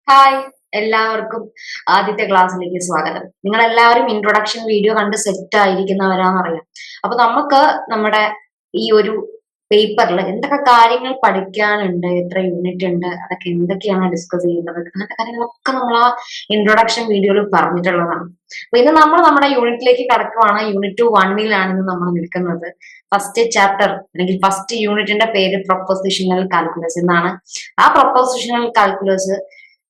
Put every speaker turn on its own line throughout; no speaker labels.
Hi, എല്ലാവർക്കും ആദ്യത്തെ ക്ലാസ്സിലേക്ക് സ്വാഗതം. നിങ്ങൾ എല്ലാവരും ഇൻട്രൊഡക്ഷൻ വീഡിയോ കണ്ട് സെറ്റ് ആയിരിക്കുന്നവരാണെന്നറിയാം. അപ്പൊ നമുക്ക് നമ്മുടെ ഈ ഒരു പേപ്പറിൽ എന്തൊക്കെ കാര്യങ്ങൾ പഠിക്കാനുണ്ട്, എത്ര യൂണിറ്റ് ഉണ്ട്, അതൊക്കെ എന്തൊക്കെയാണ് ഡിസ്കസ് ചെയ്യുന്നത്, അങ്ങനത്തെ കാര്യങ്ങളൊക്കെ നമ്മൾ ആ ഇൻട്രൊഡക്ഷൻ വീഡിയോയിൽ പറഞ്ഞിട്ടുള്ളതാണ്. അപ്പൊ ഇന്ന് നമ്മൾ നമ്മുടെ യൂണിറ്റിലേക്ക് കടക്കുവാണ്. യൂണിറ്റ് 1-ലാണ് ഇന്ന് നമ്മൾ നിൽക്കുന്നത്. ഫസ്റ്റ് ചാപ്റ്റർ അല്ലെങ്കിൽ ഫസ്റ്റ് യൂണിറ്റിന്റെ പേര് പ്രൊപ്പോസിഷണൽ കാൽക്കുലസ് എന്നാണ്. ആ പ്രൊപ്പോസിഷണൽ കാൽക്കുലസ്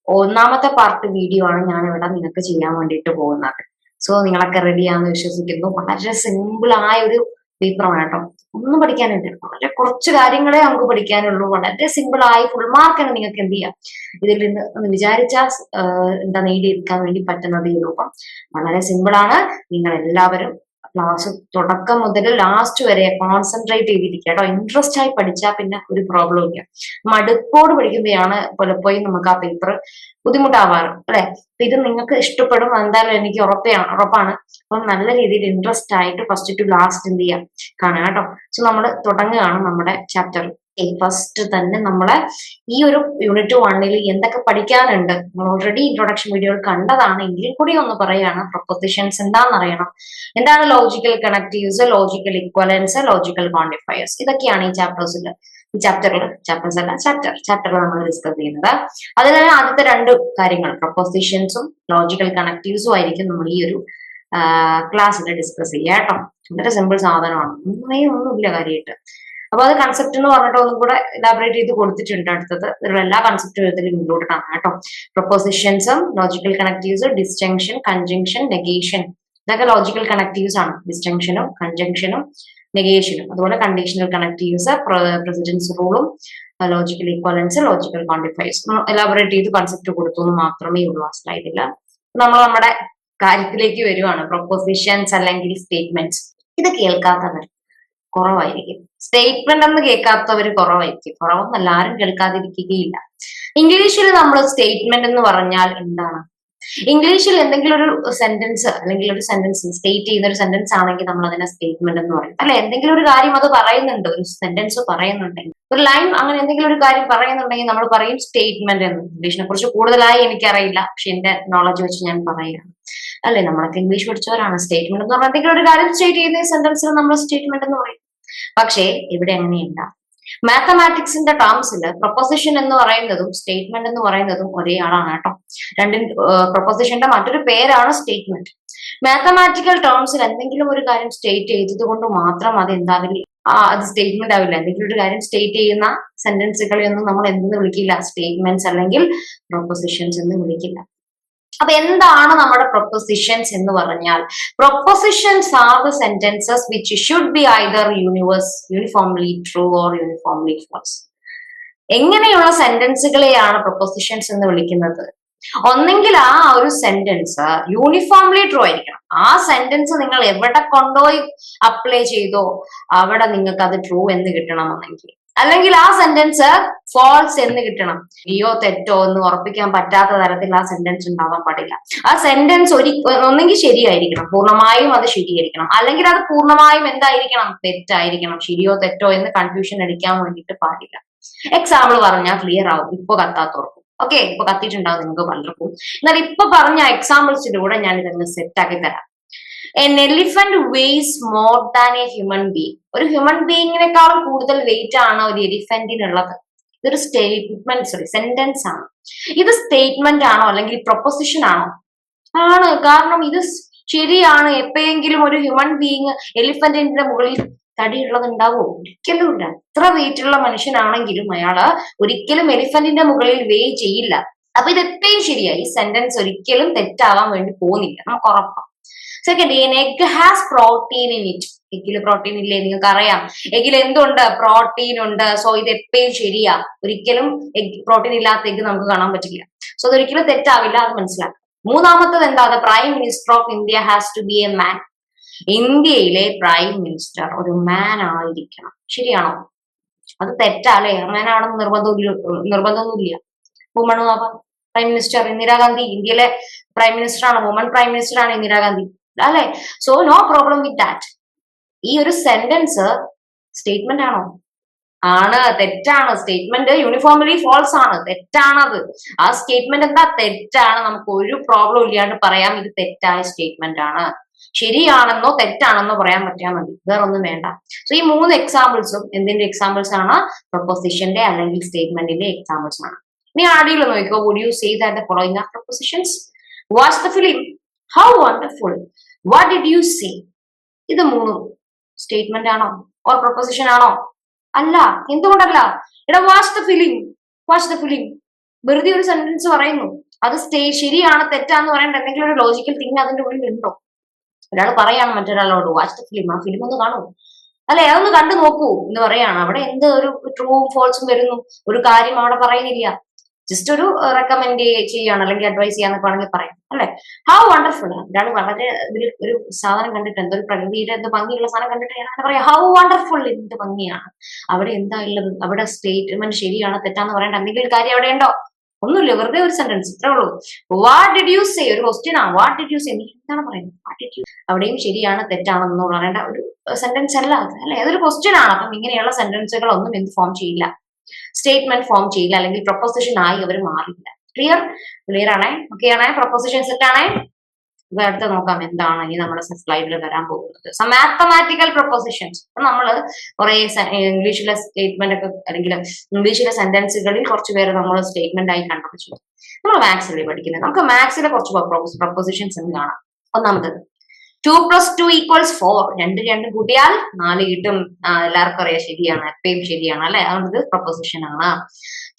ഒന്നാമത്തെ പാർട്ട് വീഡിയോ ആണ് ഞാൻ ഇവിടെ നിങ്ങൾക്ക് ചെയ്യാൻ വേണ്ടിയിട്ട് പോകുന്നത്. സോ നിങ്ങളൊക്കെ റെഡിയാന്ന് വിശ്വസിക്കുന്നു. വളരെ സിമ്പിൾ ആയ ഒരു പേപ്പറാണ് കേട്ടോ. ഒന്നും പഠിക്കാനുണ്ട്, വളരെ കുറച്ച് കാര്യങ്ങളെ നമുക്ക് പഠിക്കാനുള്ളൂ. വളരെ സിമ്പിൾ ആയി ഫുൾ മാർക്കാണ് നിങ്ങൾക്ക് എന്ത് ചെയ്യാം ഇതിൽ നിന്ന് ഒന്ന് വിചാരിച്ചാൽ എന്താ നേടിയെടുക്കാൻ വേണ്ടി പറ്റുന്നതേ ഉള്ളൂ. അപ്പം വളരെ സിമ്പിൾ ആണ്. നിങ്ങൾ എല്ലാവരും ക്ലാസ് തുടക്കം മുതൽ ലാസ്റ്റ് വരെ കോൺസെൻട്രേറ്റ് ചെയ്തിരിക്കുക കേട്ടോ. ഇൻട്രസ്റ്റ് ആയി പഠിച്ചാൽ പിന്നെ ഒരു പ്രോബ്ലം ഇല്ല. മടുപ്പോട് പഠിക്കുമ്പോഴാണ് പലപ്പോഴും നമുക്ക് ആ പേപ്പർ ബുദ്ധിമുട്ടാവാറ് അല്ലെ. അപ്പൊ ഇത് നിങ്ങൾക്ക് ഇഷ്ടപ്പെടും എന്തായാലും എനിക്ക് ഉറപ്പാണ്. അപ്പം നല്ല രീതിയിൽ ഇൻട്രസ്റ്റ് ആയിട്ട് ഫസ്റ്റ് ടു ലാസ്റ്റ് എന്ത് ചെയ്യാം കാണാം കേട്ടോ. സോ നമ്മൾ തുടങ്ങുകയാണ് നമ്മുടെ ചാപ്റ്റർ. ഫസ്റ്റ് തന്നെ നമ്മളെ ഈ ഒരു യൂണിറ്റ് 1-ൽ എന്തൊക്കെ പഠിക്കാനുണ്ട് നമ്മൾ ഓൾറെഡി ഇൻട്രൊഡക്ഷൻ വീഡിയോ കണ്ടതാണ്. എങ്കിലും കൂടി ഒന്ന് പറയാണ്. പ്രൊപ്പോസിഷൻസ് എന്താണെന്ന് അറിയണം. എന്താണ് logical connectives, logical equivalence, logical quantifiers, ഇതൊക്കെയാണ് ഈ ചാപ്റ്ററിൽ നമ്മൾ ഡിസ്കസ് ചെയ്യുന്നത്. അതിൽ തന്നെ ആദ്യത്തെ രണ്ട് കാര്യങ്ങൾ പ്രൊപ്പോസിഷൻസും ലോജിക്കൽ കണക്റ്റീവ്സും ആയിരിക്കും നമ്മൾ ഈ ഒരു ക്ലാസ്സിൽ ഡിസ്കസ് ചെയ്യുക കേട്ടോ. വളരെ സിമ്പിൾ സാധനമാണ്, ഒന്നുമില്ല കാര്യമായിട്ട്. അപ്പൊ അത് കൺസെപ്റ്റ് എന്ന് പറഞ്ഞിട്ട് ഒന്നും കൂടെ ഇലാബറേറ്റ് ചെയ്ത് കൊടുത്തിട്ടുണ്ട്. അടുത്തത് ഇതിലുള്ള എല്ലാ കൺസെപ്റ്റും ഇതിൽ ഇൻക്ലൂഡഡ് ആണ് കേട്ടോ. പ്രൊപ്പോസിഷൻസും logical connectives, disjunction, conjunction, negation, ഇതൊക്കെ ലോജിക്കൽ കണക്റ്റീവ്സ് ആണ്. ഡിസ്ജങ്ഷനും കൺജങ്ഷനും നെഗേഷനും, അതുപോലെ കണ്ടീഷണൽ കണക്റ്റീവ്സ്, പ്രസിഡൻസ് റൂളും, logical equivalence, logical quantifiers elaborate ചെയ്ത് കൺസെപ്റ്റ് കൊടുത്തു എന്ന് മാത്രമേ ഉള്ളൂ ആ സ്ലൈഡില്. നമ്മൾ നമ്മുടെ കാര്യത്തിലേക്ക് വരുവാണ്. പ്രൊപ്പോസിഷൻസ് അല്ലെങ്കിൽ സ്റ്റേറ്റ്മെന്റ്സ്, ഇത് കേൾക്കാത്തവർ കുറവായിരിക്കും. സ്റ്റേറ്റ്മെന്റ് എന്ന് കേൾക്കാത്തവർ കുറവായിരിക്കും. കുറവൊന്നല്ല, ആരും കേൾക്കാതിരിക്കുകയില്ല. ഇംഗ്ലീഷിൽ നമ്മൾ സ്റ്റേറ്റ്മെന്റ് എന്ന് പറഞ്ഞാൽ എന്താണ്? ഇംഗ്ലീഷിൽ എന്തെങ്കിലും ഒരു സെന്റൻസ് അല്ലെങ്കിൽ ഒരു സെന്റൻസ് സ്റ്റേറ്റ് ചെയ്യുന്ന ഒരു സെന്റൻസ് ആണെങ്കിൽ നമ്മൾ അതിനെ സ്റ്റേറ്റ്മെന്റ് എന്ന് പറയും അല്ലെ. എന്തെങ്കിലും ഒരു കാര്യം അത് പറയുന്നുണ്ട്, ഒരു സെന്റൻസ് പറയുന്നുണ്ടെങ്കിൽ, ഒരു ലൈൻ അങ്ങനെ എന്തെങ്കിലും ഒരു കാര്യം പറയുന്നുണ്ടെങ്കിൽ നമ്മൾ പറയും സ്റ്റേറ്റ്മെന്റ് എന്ന്. ഇംഗ്ലീഷിനെ കുറിച്ച് കൂടുതലായി എനിക്കറിയില്ല, പക്ഷെ എന്റെ നോളജ് വെച്ച് ഞാൻ പറയുകയാണ് അല്ലെ. നമ്മളൊക്കെ ഇംഗ്ലീഷ് പഠിച്ചവരാണ്. സ്റ്റേറ്റ്മെന്റ് എന്ന് പറഞ്ഞാൽ എന്തെങ്കിലും ഒരു കാര്യം സ്റ്റേറ്റ് ചെയ്യുന്ന സെന്റൻസിൽ നമ്മൾ സ്റ്റേറ്റ്മെന്റ് എന്ന് പറയും. പക്ഷേ ഇവിടെ അങ്ങനെയല്ല. മാത്തമാറ്റിക്സിന്റെ ടേംസിൽ പ്രൊപ്പോസിഷൻ എന്ന് പറയുന്നതും സ്റ്റേറ്റ്മെന്റ് എന്ന് പറയുന്നതും ഒരേ ആളാണ് കേട്ടോ. പ്രൊപ്പോസിഷന്റെ മറ്റൊരു പേരാണ് സ്റ്റേറ്റ്മെന്റ്. മാത്തമാറ്റിക്കൽ ടേംസിൽ എന്തെങ്കിലും ഒരു കാര്യം സ്റ്റേറ്റ് ചെയ്തത് കൊണ്ട് മാത്രം അത് എന്താവില്ല, അത് സ്റ്റേറ്റ്മെന്റ് ആവില്ല. എന്തെങ്കിലും ഒരു കാര്യം സ്റ്റേറ്റ് ചെയ്യുന്ന സെന്റൻസുകളെ ഒന്നും നമ്മൾ എന്തെന്ന് വിളിക്കില്ല, സ്റ്റേറ്റ്മെന്റ്സ് അല്ലെങ്കിൽ പ്രൊപ്പോസിഷൻസ് എന്ന് വിളിക്കില്ല. അപ്പൊ എന്താണ് നമ്മുടെ പ്രൊപ്പോസിഷൻസ് എന്ന് പറഞ്ഞാൽ? Propositions are the sentences which should be either uniformly true or uniformly false. എങ്ങനെയുള്ള സെന്റൻസുകളെയാണ് പ്രൊപ്പോസിഷൻസ് എന്ന് വിളിക്കുന്നത്? ഒന്നെങ്കിൽ ആ ഒരു സെന്റൻസ് യൂണിഫോംലി ട്രൂ ആയിരിക്കണം. ആ സെന്റൻസ് നിങ്ങൾ എവിടെ കൊണ്ടുപോയി അപ്ലൈ ചെയ്തോ അവിടെ നിങ്ങൾക്ക് അത് ട്രൂ എന്ന് കിട്ടണമെന്നെങ്കിൽ, അല്ലെങ്കിൽ ആ സെന്റൻസ് ഫോൾസ് എന്ന് കിട്ടണം. ശരിയോ തെറ്റോ എന്ന് ഉറപ്പിക്കാൻ പറ്റാത്ത തരത്തിൽ ആ സെന്റൻസ് ഉണ്ടാവാൻ പാടില്ല. ആ സെന്റൻസ് ഒന്നെങ്കിൽ ശരിയായിരിക്കണം, പൂർണ്ണമായും അത് ശരിയായിരിക്കണം, അല്ലെങ്കിൽ അത് പൂർണ്ണമായും എന്തായിരിക്കണം, തെറ്റായിരിക്കണം. ശരിയോ തെറ്റോ എന്ന് കൺഫ്യൂഷൻ അടിക്കാൻ വേണ്ടിയിട്ട് പാടില്ല. എക്സാമ്പിൾ പറഞ്ഞാൽ ക്ലിയർ ആവും ഇപ്പൊ കത്താത്തോർക്കും. ഓക്കെ, ഇപ്പൊ കത്തിയിട്ടുണ്ടാവും നിങ്ങൾക്ക് പലർക്കും. എന്നാൽ ഇപ്പൊ പറഞ്ഞ എക്സാമ്പിൾസിലൂടെ ഞാൻ ഇതൊന്ന് സെറ്റ് ആക്കി തരാം. An elephant weighs more than a human being. ഒരു ഹ്യൂമൻ ബീയിങ്ങിനേക്കാളും കൂടുതൽ വെയിറ്റ് ആണ് ഒരു എലിഫന്റിനുള്ളത്. ഇതൊരു സെന്റൻസ് ആണ്. ഇത് സ്റ്റേറ്റ്മെന്റ് ആണോ അല്ലെങ്കിൽ പ്രൊപ്പോസിഷൻ ആണോ? ആണ്. കാരണം ഇത് ശരിയാണ്. എപ്പോഴെങ്കിലും ഒരു ഹ്യൂമൻ ബീയിങ് എലിഫന്റിന്റെ മുകളിൽ തടിയുള്ളത് ഉണ്ടാവോ? ഒരിക്കലും ഇല്ല. എത്ര വെയിറ്റ് ഉള്ള മനുഷ്യനാണെങ്കിലും അയാള് ഒരിക്കലും എലിഫന്റിന്റെ മുകളിൽ വേ ചെയ്യില്ല. അപ്പൊ ഇത് എപ്പോഴും ശരിയായി. സെന്റൻസ് ഒരിക്കലും തെറ്റാവാൻ വേണ്ടി പോകുന്നില്ല, നമുക്ക് ഉറപ്പാണ്. Second, an egg has protein in it. എഗ്ഗില് പ്രോട്ടീൻ ഇല്ലേ? നിങ്ങൾക്ക് അറിയാം എഗ്ഗിൽ എന്തുണ്ട്? പ്രോട്ടീൻ ഉണ്ട്. സോ ഇത് എപ്പോഴും ശരിയാ. ഒരിക്കലും പ്രോട്ടീൻ ഇല്ലാത്ത എഗ്ഗ് നമുക്ക് കാണാൻ പറ്റില്ല. സോ അതൊരിക്കലും തെറ്റാവില്ല, അത് മനസ്സിലാക്കാം. മൂന്നാമത്തത് എന്താ? Prime minister of India has to be a man. ഇന്ത്യയിലെ പ്രൈം മിനിസ്റ്റർ ഒരു മാൻ ആയിരിക്കണം. ശരിയാണോ? അത് തെറ്റാല്ലേ? മാൻ ആണെന്ന് നിർബന്ധമൊന്നുമില്ല. വുമൺ ആവാം പ്രൈം മിനിസ്റ്റർ. ഇന്ദിരാഗാന്ധി ഇന്ത്യയിലെ പ്രൈം മിനിസ്റ്റർ ആണ്, വുമൺ പ്രൈം മിനിസ്റ്റർ ആണ് ഇന്ദിരാഗാന്ധി അല്ലെ. So no problem with that. ഈ ഒരു സെന്റൻസ് സ്റ്റേറ്റ്മെന്റ് ആണോ? ആണ്, തെറ്റാണ്. സ്റ്റേറ്റ്മെന്റ് യൂണിഫോംലി ഫോൾസ് ആണ്, തെറ്റാണത്. ആ സ്റ്റേറ്റ്മെന്റ് എന്താ? തെറ്റാണ്. നമുക്ക് ഒരു പ്രോബ്ലം ഇല്ലാണ്ട് പറയാം ഇത് തെറ്റായ സ്റ്റേറ്റ്മെന്റ് ആണ്. ശരിയാണെന്നോ തെറ്റാണെന്നോ പറയാൻ പറ്റിയാൽ മതി, വേറൊന്നും വേണ്ട. സോ ഈ 3 എക്സാമ്പിൾസും എന്തിന്റെ എക്സാമ്പിൾസ് ആണ്? പ്രൊപ്പോസിഷന്റെ അല്ലെങ്കിൽ സ്റ്റേറ്റ്മെന്റിന്റെ എക്സാമ്പിൾസ് ആണ്. ഇനി ആടിയിൽ നോക്കിക്കോ. Would you say that the following are propositions? Watch the film, how wonderful, what did you say? ഇത് 3 സ്റ്റേറ്റ്മെന്റ് ആണോ ഓർ പ്രൊപ്പോസിഷൻ ആണോ? അല്ല. എന്തുകൊണ്ടല്ല? എടാ watch the film, watch the film വെറുതെ ഒരു സെന്റൻസ് പറയുന്നു. അത് ശരിയാണ് തെറ്റാന്ന് പറയേണ്ട എന്തെങ്കിലും ഒരു ലോജിക്കൽ തിങ് അതിന്റെ ഉള്ളിൽ ഉണ്ടോ? ഒരാൾ പറയാണ് മറ്റൊരാളോട് വാച്ച് ദ ഫിലിം, ആ ഫിലിം ഒന്ന് കാണൂ, അല്ലെ അതൊന്ന് കണ്ടു നോക്കൂ എന്ന് പറയാണ്. അവിടെ എന്ത് ഒരു ട്രൂവും ഫോൾസും വരുന്നു? ഒരു കാര്യം അവിടെ പറയുന്നില്ല. ജസ്റ്റ് ഒരു റെക്കമെൻഡ് ചെയ്യാണ് അല്ലെങ്കിൽ അഡ്വൈസ് ചെയ്യാന്നൊക്കെ വേണമെങ്കിൽ പറയാം, അല്ലെ? ഹൗ വണ്ടർഫുൾ, ഒരാൾ വളരെ ഒരു സാധനം കണ്ടിട്ട്, എന്തൊരു പ്രകൃതിയുടെ എന്ത് ഭംഗിയുള്ള സാധനം കണ്ടിട്ട് ഞാൻ പറയാം ഹൗ വണ്ടർഫുൾ, എന്ത് ഭംഗിയാണ്. അവിടെ എന്താ ഉള്ളത്? അവിടെ സ്റ്റേറ്റ്മെന്റ് ശരിയാണ് തെറ്റാന്ന് പറയേണ്ട എന്തെങ്കിലും കാര്യം അവിടെ ഉണ്ടോ? ഒന്നുമില്ല, വെറുതെ ഒരു സെന്റൻസ്, ഇത്രേ ഉള്ളൂ. വാട്ട് ഡിഡ് യു സേ, ഒരു ക്വസ്റ്റ്യൻ ആണ്. വാട്ട് ഡിഡ് യു സേ, നീ എന്താണ് പറയുന്നത്? വാട്ട് ഡിഡ് യു, അവിടെയും ശരിയാണ് തെറ്റാണെന്ന് പറയേണ്ട ഒരു സെന്റൻസ് അല്ല അത്, അല്ലെ? അതൊരു ക്വസ്റ്റ്യൻ ആണ്. അപ്പം ഇങ്ങനെയുള്ള സെന്റൻസുകൾ ഒന്നും എന്ത് ഫോം ചെയ്യില്ല? സ്റ്റേറ്റ്മെന്റ് ഫോം ചെയ്യില്ല, അല്ലെങ്കിൽ പ്രൊപ്പോസിഷൻ ആയി അവർ മാറില്ല. ക്ലിയർ? ക്ലിയർ ആണേ? ഓക്കെ ആണേ? പ്രൊപ്പോസിഷൻ സെറ്റ് ആണേ? അടുത്ത് നോക്കാം എന്താണ് ഇനി നമ്മുടെ സ്ലൈഡിൽ വരാൻ പോകുന്നത്. Mathematical propositions. നമ്മള് കുറെ ഇംഗ്ലീഷിലെ സ്റ്റേറ്റ്മെന്റ് ഒക്കെ അല്ലെങ്കിൽ ഇംഗ്ലീഷിലെ സെന്റൻസുകളിൽ കുറച്ച് പേര് നമ്മൾ സ്റ്റേറ്റ്മെന്റ് ആയി കണ്ടുപിടിച്ചു. നമ്മൾ മാത്സിൽ പഠിക്കുന്നത്, നമുക്ക് മാത്സിലെ കുറച്ച് പ്രൊപ്പോസിഷൻസ് കാണാം. ഒന്നാമത് 2 + 2 = 4. 2 കൂട്ടിയാൽ 4 കിട്ടും. എല്ലാവർക്കും അറിയാം, ശരിയാണ്, എപ്പോഴും ശരിയാണ്, അല്ലെ? അതുകൊണ്ട് പ്രൊപ്പോസിഷൻ ആണ്.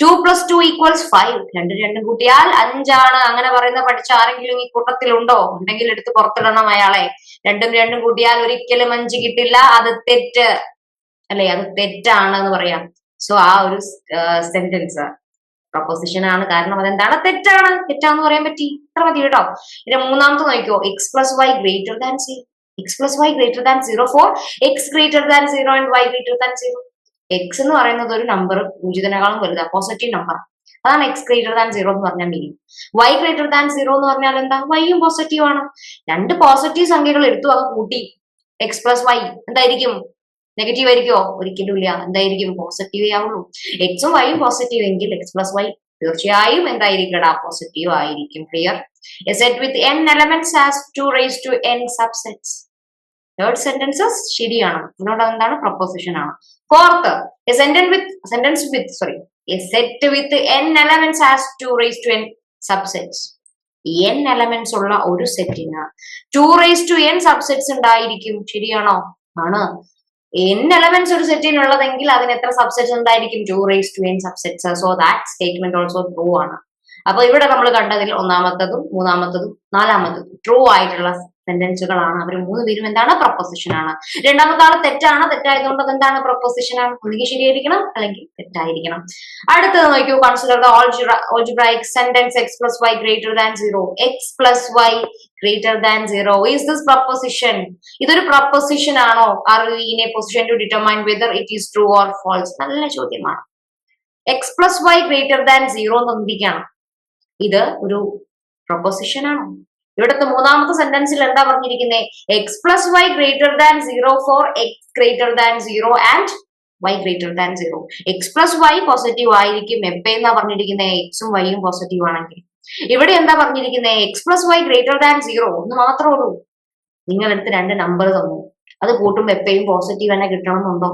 2 + 2 = 5. 2 കൂട്ടിയാൽ 5 ആണ്. അങ്ങനെ പറയുന്ന പഠിച്ച ആരെങ്കിലും ഈ കൂട്ടത്തിലുണ്ടോ? ഉണ്ടെങ്കിൽ എടുത്ത് പുറത്തിടണം അയാളെ. 2 കൂട്ടിയാൽ ഒരിക്കലും 5 കിട്ടില്ല, അത് തെറ്റ്, അല്ലെ? അത് തെറ്റാണ് എന്ന് പറയാം. സോ ആ ഒരു സെന്റൻസ് പ്രൊപ്പോസിഷൻ ആണ്. കാരണം അതെന്താണ്? തെറ്റാണ്. തെറ്റാന്ന് പറയാൻ പറ്റി, ഇത്ര മതി കേട്ടോ. പിന്നെ മൂന്നാമത്തെ നോക്കിക്കോ. x + y > 0. x + y > 0 for x > 0 and y > 0. x എന്ന് പറയുന്നത് ഒരു നമ്പർ പൂജ്യത്തിനേക്കാളും വലുതാ, പോസിറ്റീവ് നമ്പർ. അതാണ് x > 0 എന്ന് പറഞ്ഞാൽ മീനിങ്. y > 0 എന്ന് പറഞ്ഞാൽ എന്താ? y യും പോസിറ്റീവ് ആണ്. 2 പോസിറ്റീവ് സംഖ്യകൾ എടുത്തു അത് കൂട്ടി x + y എന്തായിരിക്കും? നെഗറ്റീവ് ആയിരിക്കോ? ഒരിക്കലും ഇല്ല. എന്തായിരിക്കും? പോസിറ്റീവേ ആവുള്ളൂ. എക്സും വൈയും പോസിറ്റീവ് എങ്കിൽ x + y തീർച്ചയായും എന്തായിരിക്കടാ? പോസിറ്റീവ് ആയിരിക്കും. Clear? A set with n elements has 2 * n subsets. Third sentences ശരിയാണ്. അതുകൊണ്ട് എന്താണ്? പ്രൊപ്പോസിഷൻ ആണ്. Fourth, a set with n elements has 2 n subsets. n elements ഉള്ള ഒരു സെറ്റിന് 2 n സബ്സെറ്റ്സ് ഉണ്ടായിരിക്കും. ശരിയാണോ? ആണ്. n എലമെന്റ്സ് ഒരു സെറ്റിനുള്ളതെങ്കിൽ അതിന് എത്ര സബ്സെറ്റ്സ് ഉണ്ടായിരിക്കും? 2 n subsets. So that statement also true ആണ്. അപ്പൊ ഇവിടെ നമ്മൾ കണ്ടതിൽ ഒന്നാമത്തതും മൂന്നാമത്തതും നാലാമത്തതും ട്രൂ ആയിട്ടുള്ള സെന്റൻസുകളാണ്. അവർ 3 പേരും എന്താണ്? പ്രൊപ്പോസിഷൻ ആണ്. രണ്ടാമത്തെ ആള് തെറ്റാണ്. തെറ്റായതുകൊണ്ട് അതെന്താണ്? പ്രൊപ്പോസിഷൻ ആണ്. ഒന്നുകിൽ ശരിയായിരിക്കണം അല്ലെങ്കിൽ തെറ്റായിരിക്കണം. അടുത്തത് നോക്കൂ. Consider the algebraic sentence x + y > 0. x + y > 0. Is this proposition? ഇതൊരു പ്രൊപ്പോസിഷൻ ആണോ? Are we in a position to determine whether it is true or false? നല്ല ചോദ്യമാണ്. x + y > 0 എന്നൊന്നിരിക്കണം. ഇത് ഒരു പ്രൊപ്പോസിഷൻ ആണോ? ഇവിടുത്തെ മൂന്നാമത്തെ സെന്റൻസിൽ എന്താ പറഞ്ഞിരിക്കുന്നത്? x + y > 0 for x > 0 and y > 0. x + y positive ആയിരിക്കും എപ്പോഴെന്നാ പറഞ്ഞിരിക്കുന്നത്? എക്സും വൈയും പോസിറ്റീവ് ആണെങ്കിൽ. ഇവിടെ എന്താ പറഞ്ഞിരിക്കുന്നത്? x + y > 0 ഒന്ന് മാത്രമേ ഉള്ളൂ. നിങ്ങളെടുത്ത് 2 നമ്പർ തന്നു, അത് കൂട്ടുമ്പോൾ എപ്പോഴും പോസിറ്റീവ് തന്നെ കിട്ടണമെന്നുണ്ടോ?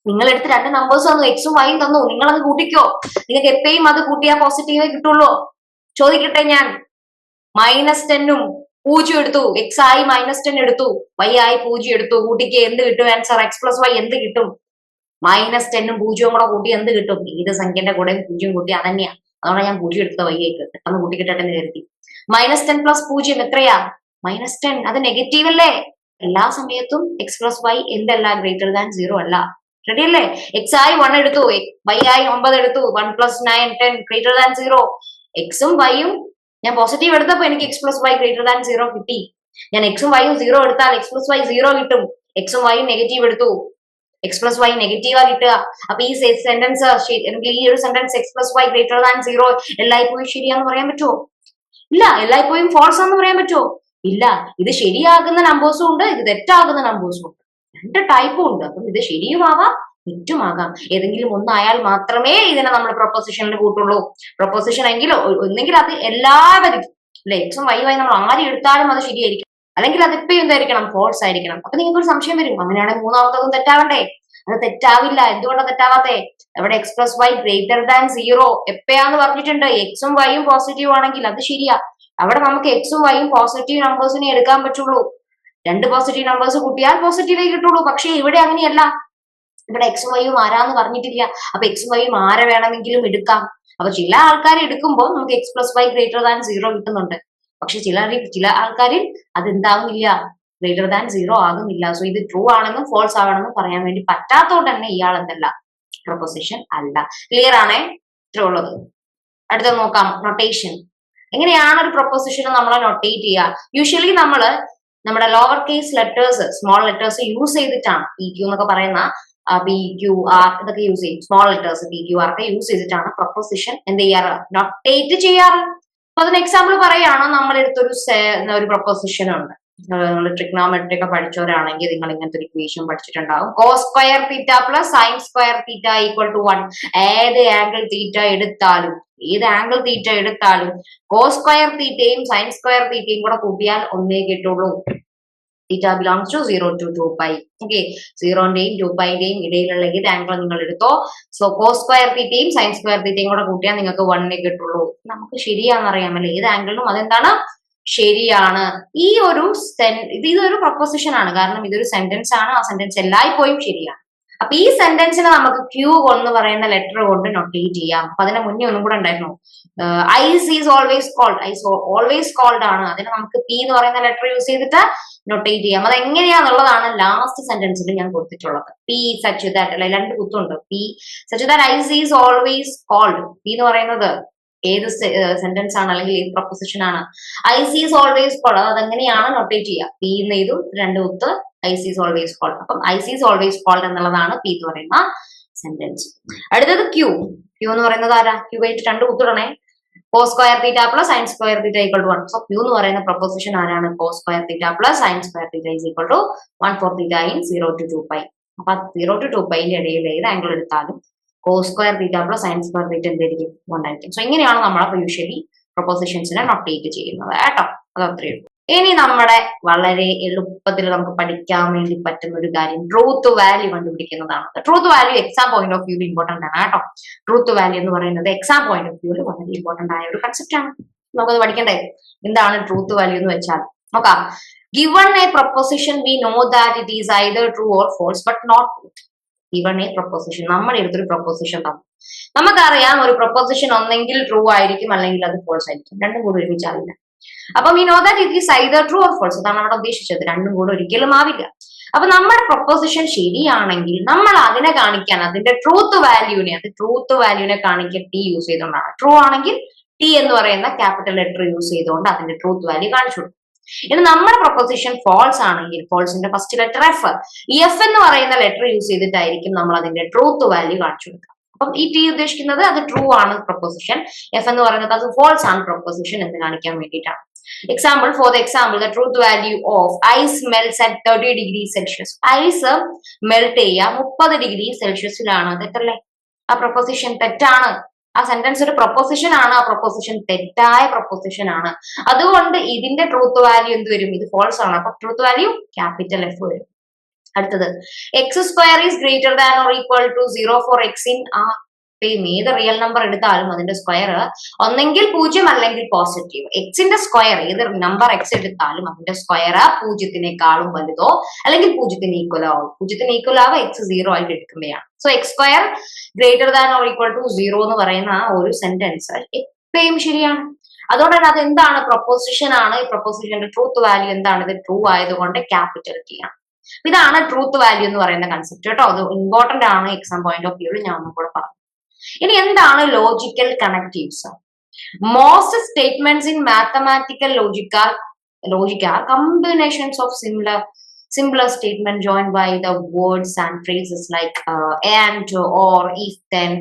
നിങ്ങളെടുത്ത് 2 നമ്പേഴ്സ് തന്നു, എക്സും വൈയും തന്നു, നിങ്ങളത് കൂട്ടിക്കോ. നിങ്ങൾക്ക് എപ്പോഴും അത് കൂട്ടിയാൽ പോസിറ്റീവേ കിട്ടുള്ളൂ. ചോദിക്കട്ടെ ഞാൻ, -10 ഉം 0 എടുത്തു, x ആയി -10 എടുത്തു, y ആയി 0 എടുത്തു, കൂട്ടിക്ക് എന്ത് കിട്ടും? ആൻസർ x + y എന്ത് കിട്ടും? -10 ഉം 0 കൂടെ കൂട്ടി എന്ത് കിട്ടും? ഏത് സംഖ്യന്റെ കൂടെ 0 കൂട്ടി അതന്നെയാ. അതാണ് ഞാൻ 0 എടുത്ത y ആയിട്ട് പെട്ടെന്ന് കൂട്ടിക്കിട്ടെ എന്ന് കരുതി. -10 + 0 എത്രയാ? -10. അത് നെഗറ്റീവ് അല്ലേ? എല്ലാ സമയത്തും x + y എന്തല്ല? > 0 അല്ല. റെഡി അല്ലേ? x ആയി 1 എടുത്തു, y ആയി 9 എടുത്തു, 1 + 9 10 > 0. എക്സും വൈയും ഞാൻ പോസിറ്റീവ് എടുത്തപ്പോ എനിക്ക് x + y > 0 കിട്ടി. ഞാൻ എക്സും വൈയും 0 എടുത്താൽ x + y 0 കിട്ടും. എക്സും വൈയും നെഗറ്റീവ് എടുത്തു, x + y നെഗറ്റീവാ കിട്ടുക. അപ്പൊ ഈ സെന്റൻസ് ഈ ഒരു സെന്റൻസ് x + y > 0 എല്ലായ്പ്പോഴും ശരിയാന്ന് പറയാൻ പറ്റുമോ? ഇല്ല. എല്ലായ്പ്പോഴും ഫോൾസ് ആണെന്ന് പറയാൻ പറ്റുമോ? ഇല്ല. ഇത് ശരിയാകുന്ന നമ്പേഴ്സും ഉണ്ട്, ഇത് തെറ്റാകുന്ന നമ്പേഴ്സും ഉണ്ട്. രണ്ട് ടൈപ്പും ഉണ്ട്. അപ്പം ഇത് ശരിയുമാവാം തെറ്റുമാകാം. ഏതെങ്കിലും ഒന്നായാൽ മാത്രമേ ഇതിനെ നമ്മൾ പ്രൊപ്പോസിഷനിൽ കൂട്ടുള്ളൂ. പ്രൊപ്പോസിഷൻ എങ്കിൽ ഒന്നെങ്കിൽ അത് എല്ലാവരും അല്ലെ എക്സും വൈ നമ്മൾ ആരും എടുത്താലും അത് ശരിയായിരിക്കും, അല്ലെങ്കിൽ അതിപ്പോ എന്തായിരിക്കണം ഫോൾസ് ആയിരിക്കണം. അപ്പൊ നിങ്ങൾക്ക് ഒരു സംശയം വരും, അങ്ങനെയാണെങ്കിൽ മൂന്നാമത്തതും തെറ്റാവണ്ടേ? അത് തെറ്റാവില്ല. എന്തുകൊണ്ടാണ് തെറ്റാവാത്തെ? അവിടെ x plus Y greater than 0 എപ്പോഴാന്ന് പറഞ്ഞിട്ടുണ്ട്. എക്സും വൈയും പോസിറ്റീവ് ആണെങ്കിൽ അത് ശരിയാ. അവിടെ നമുക്ക് എക്സും വൈയും പോസിറ്റീവ് നമ്പേഴ്സിനെ എടുക്കാൻ പറ്റുള്ളൂ. രണ്ട് പോസിറ്റീവ് നമ്പേഴ്സ് കൂട്ടിയാൽ പോസിറ്റീവേ കിട്ടുള്ളൂ. പക്ഷെ ഇവിടെ അങ്ങനെയല്ല. ഇവിടെ എക്സും വൈയും ആരാന്ന് പറഞ്ഞിട്ടില്ല. അപ്പൊ എക്സും വൈയും ആരെ വേണമെങ്കിലും എടുക്കാം. അപ്പൊ ചില ആൾക്കാർ എടുക്കുമ്പോൾ നമുക്ക് x plus Y greater than 0 കിട്ടുന്നുണ്ട്. പക്ഷെ ചില ആൾക്കാരിൽ അത് എന്താവുന്നില്ല, ഗ്രേറ്റർ ദാൻ 0 ആകുന്നില്ല. സോ ഇത് ട്രൂ ആണെന്നും ഫോൾസ് ആവണമെന്നും പറയാൻ വേണ്ടി പറ്റാത്തതുകൊണ്ട് തന്നെ ഇയാൾ എന്തല്ല, പ്രൊപ്പോസിഷൻ അല്ല. ക്ലിയർ ആണേ? ഇത്ര ഉള്ളത്. അടുത്ത നോക്കാം, നൊട്ടേഷൻ. എങ്ങനെയാണ് ഒരു പ്രൊപ്പോസിഷൻ നമ്മൾ നൊട്ടേറ്റ് ചെയ്യുക? യൂഷ്വലി നമ്മള് നമ്മുടെ lower case letters, small letters use ചെയ്തിട്ടാണ്, പി ക്യൂ എന്നൊക്കെ പറയുന്ന പി ക്യു ആർ ഇതൊക്കെ യൂസ് ചെയ്യും. Small letters P Q R ഒക്കെ യൂസ് ചെയ്തിട്ടാണ് പ്രൊപ്പോസിഷൻ എന്ത് ചെയ്യാറ്, നൊട്ടേറ്റ് ചെയ്യാറ്. അപ്പൊ അതിന് എക്സാമ്പിൾ പറയുകയാണ്, നമ്മളെടുത്തൊരു ഒരു പ്രൊപ്പോസിഷൻ ഉണ്ട്. നിങ്ങൾ ട്രിഗ്നോമെട്രി ഒക്കെ പഠിച്ചവരാണെങ്കിൽ നിങ്ങൾ ഇങ്ങനത്തെ ഒരു ഇക്വേഷൻ പഠിച്ചിട്ടുണ്ടാവും. Cos square theta plus sine square theta equal to 1. ഏത് ആംഗിൾ തീറ്റ എടുത്താലും കോസ് സ്ക്വയർ തീറ്റയും സൈൻ സ്ക്വയർ തീറ്റയും കൂടെ കൂട്ടിയാൽ ഒന്നേ കിട്ടുള്ളൂ. Theta belongs to 0 to 2π. Okay, 0ന്റെയും 2πന്റെയും ഇടയിലുള്ള ഏത് ആംഗിൾ നിങ്ങൾ എടുത്തോ, സോ കോസ് സ്ക്വയർ തീറ്റയും സൈൻ സ്ക്വയർ തീറ്റയും കൂടെ കൂട്ടിയാൽ നിങ്ങൾക്ക് 1 കിട്ടുള്ളൂ. നമുക്ക് ശരിയാണെന്നറിയാമല്ലേ, ഏത് ആംഗിളിനും അതെന്താണ്, ശരിയാണ്. ഇതൊരു പ്രൊപ്പോസിഷൻ ആണ്, കാരണം ഇതൊരു സെന്റൻസ് ആണ്. ആ സെന്റൻസ് എല്ലായ്പ്പോഴും ശരിയാണ്. അപ്പൊ ഈ സെന്റൻസിനെ നമുക്ക് ക്യൂ എന്ന് പറയുന്ന ലെറ്റർ കൊണ്ട് നൊട്ടേറ്റ് ചെയ്യാം. അപ്പൊ അതിന്റെ മുന്നേ ഒന്നും കൂടെ ഉണ്ടായിരുന്നു, ice is always cold. Ice always cold ആണ്. അതിനെ നമുക്ക് പി എന്ന് പറയുന്ന ലെറ്റർ യൂസ് ചെയ്തിട്ട് നൊട്ടേറ്റ് ചെയ്യാം. അത് എങ്ങനെയാന്നുള്ളതാണ് ലാസ്റ്റ് സെന്റൻസിൽ ഞാൻ കൊടുത്തിട്ടുള്ളത്. പി സച്ച് ദാറ്റ്, അല്ലെ രണ്ട് കുത്തുണ്ട്, P such that ice is always cold. P എന്ന് പറയുന്നത് ഏത് സെന്റൻസ് ആണ് അല്ലെങ്കിൽ ഏത് പ്രൊപ്പോസിഷൻ ആണ്? Ice is always cold. അതെങ്ങനെയാണ് നൊട്ടേറ്റ് ചെയ്യുക? പി എന്ന് ചെയ്തു, രണ്ട് കുത്ത്, ഐസ് ഈസ് ഓൾവേസ് കോൾഡ്. അപ്പം ഐസ് ഈസ് ഓൾവേസ് കോൾഡ് എന്നുള്ളതാണ് പി എന്ന് പറയുന്ന സെന്റൻസ്. അടുത്തത് ക്യൂ. ക്യൂ എന്ന് പറയുന്നത് ആരാ? ക്യൂ ആയിട്ട് രണ്ട് കുത്തിടണേ. Cos square theta plus sine square theta equal to 1. So Q എന്ന് പറയുന്ന പ്രൊപ്പോസിഷൻ ആരാണ്? Cos square theta plus sine square theta is equal to 1 for theta in 0 to 2π. അപ്പൊ 0 to 2πന്റെ ഇടയിൽ ഏത് ആംഗിൾ എടുത്താലും cos square theta plus sine square theta എന്തായിരിക്കും? 1 ആയിരിക്കും. So ഇങ്ങനെയാണ് നമ്മൾ യൂഷ്വലി പ്രൊപ്പോസിഷൻസിനെ നൊട്ടേറ്റ് ചെയ്യുന്നത് കേട്ടോ. അത് അത്രയേ ഉള്ളൂ. ഇനി നമ്മുടെ വളരെ എളുപ്പത്തിൽ നമുക്ക് പഠിക്കാൻ വേണ്ടി പറ്റുന്ന ഒരു കാര്യം ട്രൂത്ത് വാല്യൂ കണ്ടുപിടിക്കുന്നതാണ്. Truth value exam point of വ്യൂവിൽ ഇമ്പോർട്ടന്റ് ആണ് കേട്ടോ. ട്രൂത്ത് വാല്യൂ എന്ന് പറയുന്നത് എക്സാം പോയിന്റ് ഓഫ് വ്യൂവിൽ വളരെ ഇമ്പോർട്ടന്റ് ആയ ഒരു കൺസെപ്റ്റ് ആണ്. നമുക്കത് പഠിക്കണ്ടേ? എന്താണ് ട്രൂത്ത് വാല്യൂ എന്ന് വെച്ചാൽ നോക്കാം. Given a proposition, we know that it is either true or false, but not true. Given a proposition, നമ്മൾ എടുത്തൊരു പ്രൊപ്പോസിഷൻ തന്നു, നമുക്കറിയാം ഒരു പ്രൊപ്പോസിഷൻ ഒന്നെങ്കിൽ ട്രൂ ആയിരിക്കും അല്ലെങ്കിൽ അത് ഫോൾസ് ആയിരിക്കും, രണ്ടും കൂടി ഒരുമിച്ചാവില്ല. അപ്പൊ we know that it is either true or false. അതാണ് അവിടെ ഉദ്ദേശിച്ചത്, രണ്ടും കൂടെ ഒരിക്കലും ആവില്ല. അപ്പൊ നമ്മുടെ പ്രൊപ്പോസിഷൻ ശരിയാണെങ്കിൽ നമ്മൾ അതിനെ കാണിക്കാൻ, അതിന്റെ ട്രൂത്ത് വാല്യൂവിനെ കാണിക്കാൻ ടി യൂസ് ചെയ്തുകൊണ്ടാണ്. ട്രൂ ആണെങ്കിൽ ടി എന്ന് പറയുന്ന ക്യാപിറ്റൽ ലെറ്റർ യൂസ് ചെയ്തുകൊണ്ട് അതിന്റെ ട്രൂത്ത് വാല്യൂ കാണിച്ചു കൊടുക്കും. ഇനി നമ്മുടെ പ്രൊപ്പോസിഷൻ ഫോൾസ് ആണെങ്കിൽ ഫോൾസിന്റെ ഫസ്റ്റ് ലെറ്റർ എഫ് എന്ന് പറയുന്ന ലെറ്റർ യൂസ് ചെയ്തിട്ടായിരിക്കും നമ്മൾ അതിന്റെ ട്രൂത്ത് വാല്യൂ കാണിച്ചു കൊടുക്കുക. അപ്പം ഈ ടി ഉദ്ദേശിക്കുന്നത് അത് ട്രൂ ആണ് പ്രൊപ്പോസിഷൻ, എഫ് എന്ന് പറയുന്നത് അത് ഫോൾസ് ആണ് പ്രൊപ്പോസിഷൻ എന്ന് കാണിക്കാൻ വേണ്ടിയിട്ടാണ്. Example, for the example, the truth value of ice melts at 30 degrees Celsius. Ice melt ചെയ്യുക 30 degrees Celsiusലാണ്. തെറ്റല്ലേ? ആ പ്രൊപ്പോസിഷൻ തെറ്റാണ്. ആ സെന്റൻസ് ഒരു പ്രൊപ്പോസിഷൻ ആണ്, ആ പ്രൊപ്പോസിഷൻ തെറ്റായ പ്രൊപ്പോസിഷൻ ആണ്. അതുകൊണ്ട് ഇതിന്റെ ട്രൂത്ത് വാല്യൂ എന്ത് വരും? ഇത് ഫോൾസ് ആണ്. അപ്പൊ ട്രൂത്ത് വാല്യൂ ക്യാപിറ്റൽ എഫ് വരും. അടുത്തത്, x square is greater than or equal to 0 for x in R. ഏത് റിയൽ നമ്പർ എടുത്താലും അതിന്റെ സ്ക്വയർ ഒന്നെങ്കിൽ 0 അല്ലെങ്കിൽ പോസിറ്റീവ്. എക്സിന്റെ സ്ക്വയർ ഏത് നമ്പർ എക്സ് എടുത്താലും അതിന്റെ സ്ക്വയർ 0-നേക്കാളും വലുതോ അല്ലെങ്കിൽ 0-ന് ഈക്വൽ ആവും. 0-ന് ഈക്വൽ ആവുക എക്സ് 0 ആയിട്ട് എടുക്കുമ്പോഴാണ്. So X square greater than or equal to 0 എന്ന് പറയുന്ന ആ ഒരു സെന്റൻസ് എപ്പോഴും ശരിയാണ്. അതുകൊണ്ട് തന്നെ അത് എന്താണ്? പ്രൊപ്പോസിഷൻ ആണ്. ഈ പ്രൊപ്പോസിഷന്റെ ട്രൂത്ത് വാല്യൂ എന്താണ്? ഇത് ട്രൂ ആയതുകൊണ്ട് ക്യാപിറ്റൽ ടി ആണ്. ഇതാണ് ട്രൂത്ത് വാല്യൂ എന്ന് പറയുന്ന കൺസെപ്റ്റ് കേട്ടോ. അത് ഇമ്പോർട്ടന്റ് ആണ് എക്സാം പോയിന്റ് ഓഫ് വ്യൂവിൽ, ഞാൻ ഒന്നും കൂടെ പറഞ്ഞു. ഇനി എന്താണ് logical connectives? Most statements in mathematical logic are combinations of Simpler statement joined by the words and phrases like and, or, if, then,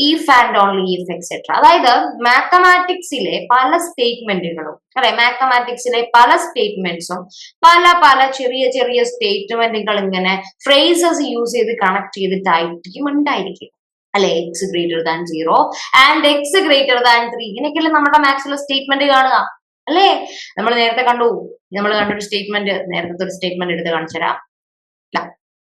if and only if, etc. അതായത് മാത്തമാറ്റിക്സിലെ പല സ്റ്റേറ്റ്മെന്റുകളും അല്ലെ, മാത്തമാറ്റിക്സിലെ പല സ്റ്റേറ്റ്മെന്റ്സും പല പല ചെറിയ ചെറിയ സ്റ്റേറ്റ്മെന്റുകൾ ഇങ്ങനെ ഫ്രേസസ് യൂസ് ചെയ്ത് കണക്ട് ചെയ്തിട്ടായിരിക്കും ഉണ്ടായിരിക്കും അല്ലെ. X greater than 0 and X greater than 3 ഇങ്ങനെയൊക്കെയല്ലേ നമ്മുടെ മാത്സിലെ സ്റ്റേറ്റ്മെന്റ് കാണുക അല്ലേ. നമ്മൾ നേരത്തെ കണ്ടു, നമ്മൾ കണ്ടൊരു സ്റ്റേറ്റ്മെന്റ്, നേരത്തെ ഒരു സ്റ്റേറ്റ്മെന്റ് എടുത്ത് കാണിച്ചു തരാം.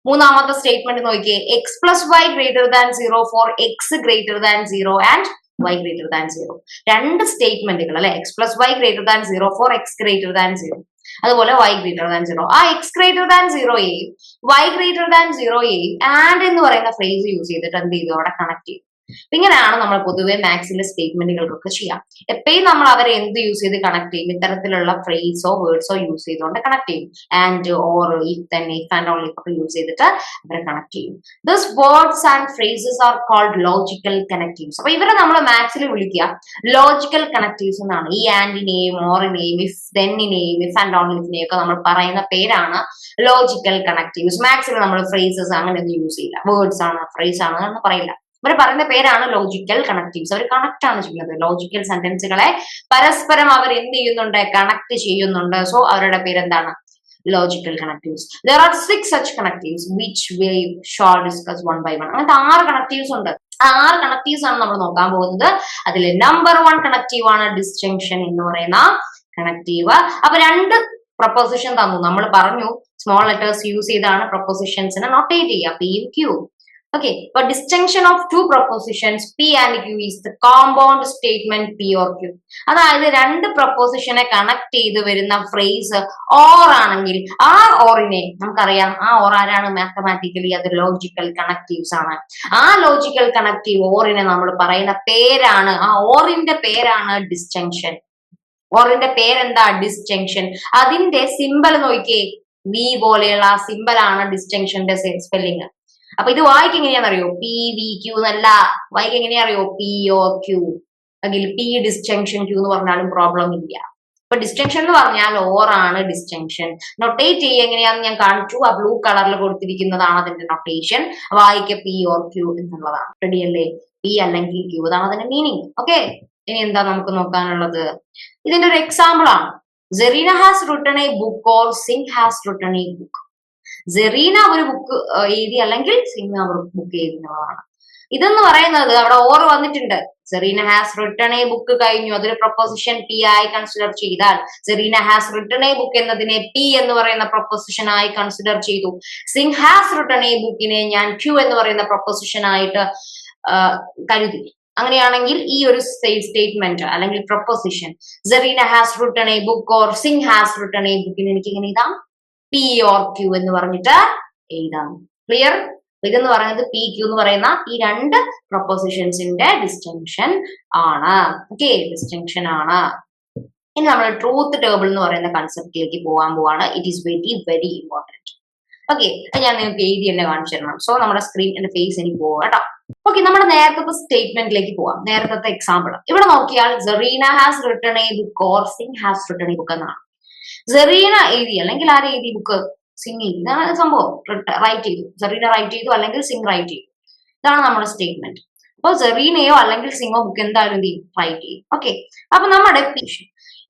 മൂന്നാമത്തെ സ്റ്റേറ്റ്മെന്റ് നോക്കിയേ, X plus Y greater than 0 for X greater than 0 and Y greater than 0. രണ്ട് സ്റ്റേറ്റ്മെന്റുകൾ അല്ലെ, X plus Y greater than 0 for X greater than 0, അതുപോലെ വൈ ഗ്രേറ്റർ ദാൻ 0. ആ എക്സ് ഗ്രേറ്റർ ദാൻ 0യെയും വൈ ഗ്രേറ്റർ ദാൻ 0യെയും and എന്ന് പറയുന്ന phrase use ചെയ്തിട്ട് എന്ത് ചെയ്തു, അവിടെ കണക്ട് ചെയ്തു. ഇങ്ങനെയാണ് നമ്മൾ പൊതുവെ മാത്സിലെ സ്റ്റേറ്റ്മെന്റുകൾക്കൊക്കെ ചെയ്യാം. എപ്പോഴും നമ്മൾ അവരെ എന്ത് യൂസ് ചെയ്ത് കണക്ട് ചെയ്യും, ഇത്തരത്തിലുള്ള ഫ്രേസോ വേർഡ്സോ യൂസ് ചെയ്തുകൊണ്ട് കണക്ട് ചെയ്യും. And, or, if, then, if and only ഒക്കെ യൂസ് ചെയ്തിട്ട് അവരെ കണക്ട് ചെയ്യും. This words and phrases are called logical connectives. അപ്പൊ ഇവരെ നമ്മൾ മാത്സിൽ വിളിക്കുക ലോജിക്കൽ കണക്റ്റീവ്സ് എന്നാണ്. ഈ ആൻഡിനെയും ഓറിനെയും ഇഫ് ദെന്നിനെയും ഇഫ് ആൻഡ് ഓൺലി ഇഫിനെയും ഒക്കെ നമ്മൾ പറയുന്ന പേരാണ് ലോജിക്കൽ കണക്റ്റീവ്സ്. മാത്സിൽ നമ്മൾ ഫ്രേസസ് അങ്ങനെ ഒന്നും യൂസ് ചെയ്യില്ല, വേർഡ്സ് ആണ് ഫ്രേസ് ആണ് എന്ന് പറയില്ല. ഇവർ പറയുന്ന പേരാണ് ലോജിക്കൽ കണക്റ്റീവ്സ്. അവർ കണക്ട് ആണ് ചെയ്യുന്നത്, ലോജിക്കൽ സെന്റൻസുകളെ പരസ്പരം അവർ എന്ത് ചെയ്യുന്നുണ്ട്, കണക്ട് ചെയ്യുന്നുണ്ട്. സോ അവരുടെ പേരെന്താണ്, logical connectives. There are 6 such connectives which we shall discuss one by one. അങ്ങനത്തെ 6 കണക്റ്റീവ്സ് ഉണ്ട്. 6 കണക്റ്റീവ്സ് ആണ് നമ്മൾ നോക്കാൻ പോകുന്നത്. അതിൽ നമ്പർ 1 കണക്റ്റീവ് ആണ് ഡിസ്ജങ്ഷൻ എന്ന് പറയുന്ന കണക്റ്റീവ്. അപ്പൊ 2 പ്രൊപ്പോസിഷൻ തന്നു, നമ്മൾ പറഞ്ഞു സ്മോൾ ലെറ്റേഴ്സ് യൂസ് ചെയ്താണ് പ്രൊപ്പോസിഷൻസിനെ നൊട്ടേറ്റ് ചെയ്യുക, പിയും Q. Okay, but disjunction of two propositions P and Q is the compound statement P or Q. അതായത് രണ്ട് പ്രൊപ്പോസിഷനെ കണക്ട് ചെയ്ത് വരുന്ന ഫ്രേസ് ഓർ ആണെങ്കിൽ ആ ഓറിനെ നമുക്കറിയാം, ആ ഓർ ആരാണ്, മാത്തമാറ്റിക്കലി അത് ലോജിക്കൽ കണക്റ്റീവ്സ് ആണ്. ആ ലോജിക്കൽ കണക്റ്റീവ് ഓറിനെ നമ്മൾ പറയുന്ന പേരാണ്, ആ ഓറിന്റെ പേരാണ് ഡിസ്ജങ്ഷൻ. ഓറിന്റെ പേരെന്താ, ഡിസ്ജങ്ഷൻ. അതിന്റെ സിമ്പൽ നോക്കിയേ, വി പോലെയുള്ള സിമ്പൽ ആണ് ഡിസ്ജങ്ഷന്റെ സ്പെല്ലിങ്. അപ്പൊ ഇത് വായിക്ക് എങ്ങനെയാണെന്നറിയോ, പി വി ക്യൂ എന്നല്ല, വായിക്ക് എങ്ങനെയാണെന്നറിയോ, പി ഒ ക്യൂ, അല്ലെങ്കിൽ പി ഡിസ്ജങ്ഷൻ ക്യൂ എന്ന് പറഞ്ഞാലും പ്രോബ്ലം ഇല്ല. അപ്പൊ ഡിസ്ജങ്ഷൻ എന്ന് പറഞ്ഞാൽ ഓർ ആണ് ഡിസ്ജങ്ഷൻ. നൊട്ടേറ്റ് ചെയ്യുക എങ്ങനെയാണെന്ന് ഞാൻ കാണിച്ചു, ആ ബ്ലൂ കളറിൽ കൊടുത്തിരിക്കുന്നതാണ് അതിന്റെ നൊട്ടേഷൻ. വായിക്ക പി ഓർ ക്യൂ എന്നുള്ളതാണ്. റെഡി അല്ലേ, പി അല്ലെങ്കിൽ ക്യൂ, അതാണ് അതിന്റെ മീനിങ്. ഓക്കെ, ഇനി എന്താ നമുക്ക് നോക്കാനുള്ളത്, ഇതിന്റെ ഒരു എക്സാമ്പിൾ ആണ്. Serena has written A book or Singh has written A book. Serena ഒരു ബുക്ക് എഴുതി അല്ലെങ്കിൽ സിംഗ് ഒരു ബുക്ക് എഴുതുന്നതാണ്. ഇതെന്ന് പറയുന്നത് അവിടെ ഓർ വന്നിട്ടുണ്ട്. Serena has written A book കഴിഞ്ഞു, അതൊരു പ്രൊപ്പോസിഷൻ പി ആയി കൺസിഡർ ചെയ്താൽ Serena has written A book എന്നതിനെ പി എന്ന് പറയുന്ന പ്രൊപ്പോസിഷൻ ആയി കൺസിഡർ ചെയ്തു. സിംഗ് ഹാസ് റിട്ടൺ എ ബുക്കിനെ ഞാൻ ക്യൂ എന്ന് പറയുന്ന പ്രൊപ്പോസിഷൻ ആയിട്ട് കരുതി. അങ്ങനെയാണെങ്കിൽ ഈ ഒരു സ്റ്റേറ്റ്മെന്റ് അല്ലെങ്കിൽ proposition Serena has written A book or Singh has written A ബുക്കിന് എനിക്ക് ഇങ്ങനെ എഴുതാം, പി ഓർ ക്യൂ എന്ന് പറഞ്ഞിട്ട് എഴുതാം. ക്ലിയർ? ഇതെന്ന് പറയുന്നത് പി ക്യൂ എന്ന് പറയുന്ന ഈ രണ്ട് പ്രൊപ്പോസിഷൻസിന്റെ ഡിസ്റ്റിങ്ഷൻ ആണ്. ഓക്കെ, ഡിസ്റ്റിങ്ഷൻ ആണ്. ഇനി നമ്മൾ ട്രൂത്ത് ടേബിൾ എന്ന് പറയുന്ന കൺസെപ്റ്റിലേക്ക് പോകാൻ പോവാണ്. It is very very important. Okay, ഞാൻ നിങ്ങൾക്ക് എഴുതി തന്നെ കാണിച്ചു തരണം. സോ നമ്മുടെ സ്ക്രീൻ എന്റെ ഫേസ് എനിക്ക് പോവാം കേട്ടോ. ഓക്കെ, നമ്മുടെ നേരത്തെ സ്റ്റേറ്റ്മെന്റിലേക്ക് പോവാം. നേരത്തെ എക്സാമ്പിൾ ഇവിടെ നോക്കിയാൽ Serena has written A book or Singh has written A book എന്നാണ്. സെറീന എഴുതി അല്ലെങ്കിൽ ആര് എഴുതി ബുക്ക്, സിംഗ് എഴുതി. ഇതാണ് സംഭവം, റൈറ്റ് ചെയ്തു, സെറീന റൈറ്റ് ചെയ്തു അല്ലെങ്കിൽ സിംഗ് റൈറ്റ് ചെയ്തു. ഇതാണ് നമ്മുടെ സ്റ്റേറ്റ്മെന്റ്. അപ്പൊ സെറീനയോ അല്ലെങ്കിൽ സിംഗോ ബുക്ക് എന്തായാലും എന്ത് ചെയ്യും, റൈറ്റ് ചെയ്യും. ഓക്കെ, അപ്പൊ നമ്മുടെ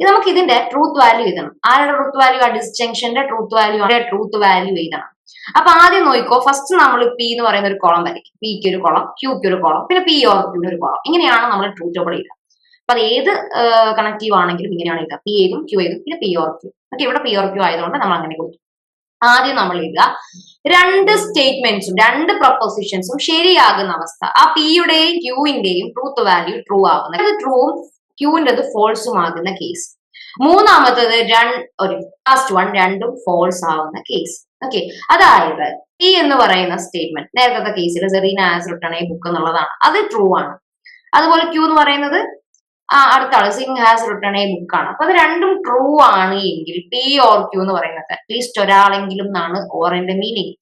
ഇത് നമുക്ക് ഇതിന്റെ ട്രൂത്ത് വാല്യൂ എഴുതണം. ആരുടെ ട്രൂത്ത് വാല്യൂ, ആ ഡിസ്ജങ്ഷന്റെ ട്രൂത്ത് വാല്യൂ എഴുതണം. അപ്പൊ ആദ്യം നോക്കിക്കോ, ഫസ്റ്റ് നമ്മൾ പി എന്ന് പറയുന്ന ഒരു കോളം വരയ്ക്കും. പിക്ക് ഒരു കോളം, ക്യൂക്ക് ഒരു കോളം, പിന്നെ പി ഓർ ക്യൂന് ഒരു കോളം. ഇങ്ങനെയാണ് നമ്മൾ ട്രൂത്ത് ടേബിൾ എഴുതുക. അപ്പൊ അത് ഏത് കണക്റ്റീവ് ആണെങ്കിലും ഇങ്ങനെയാണ് എഴുതുക, പി ഏതും ക്യൂ ഏതും പിന്നെ പി ഓർ ക്യൂ. ഓക്കെ, ഇവിടെ പി ഓർ ക്യൂ ആയതുകൊണ്ട് നമ്മൾ അങ്ങനെ കൊടുത്തു. ആദ്യം നമ്മൾ എഴുതുക, രണ്ട് സ്റ്റേറ്റ്മെന്റ്സും രണ്ട് പ്രൊപ്പോസിഷൻസും ശരിയാകുന്ന അവസ്ഥ. ആ പിയുടെയും ക്യൂവിന്റെയും ട്രൂത്ത് വാല്യൂ ട്രൂ ആകുന്ന, ട്രൂവും ക്യൂവിൻ്റെത് ഫോൾസും ആകുന്ന കേസ്. മൂന്നാമത്തത് ലാസ്റ്റ് വൺ രണ്ടും ഫോൾസ് ആവുന്ന കേസ്. ഓക്കെ, അതായത് പി എന്ന് പറയുന്ന സ്റ്റേറ്റ്മെന്റ് നേരത്തെ കേസിൽ Serena has written A book എന്നുള്ളതാണ്, അത് ട്രൂ ആണ്. അതുപോലെ ക്യൂ എന്ന് പറയുന്നത് അടുത്ത ആള് Singh has written A book ആണ്. അപ്പൊ അത് രണ്ടും ട്രൂ ആണ് എങ്കിൽ പി ഓർ ക്യൂ എന്ന് പറയുന്നത് അറ്റ്ലീസ്റ്റ് ഒരാളെങ്കിലും എന്നാണ് ഓറിന്റെ മീനിങ്.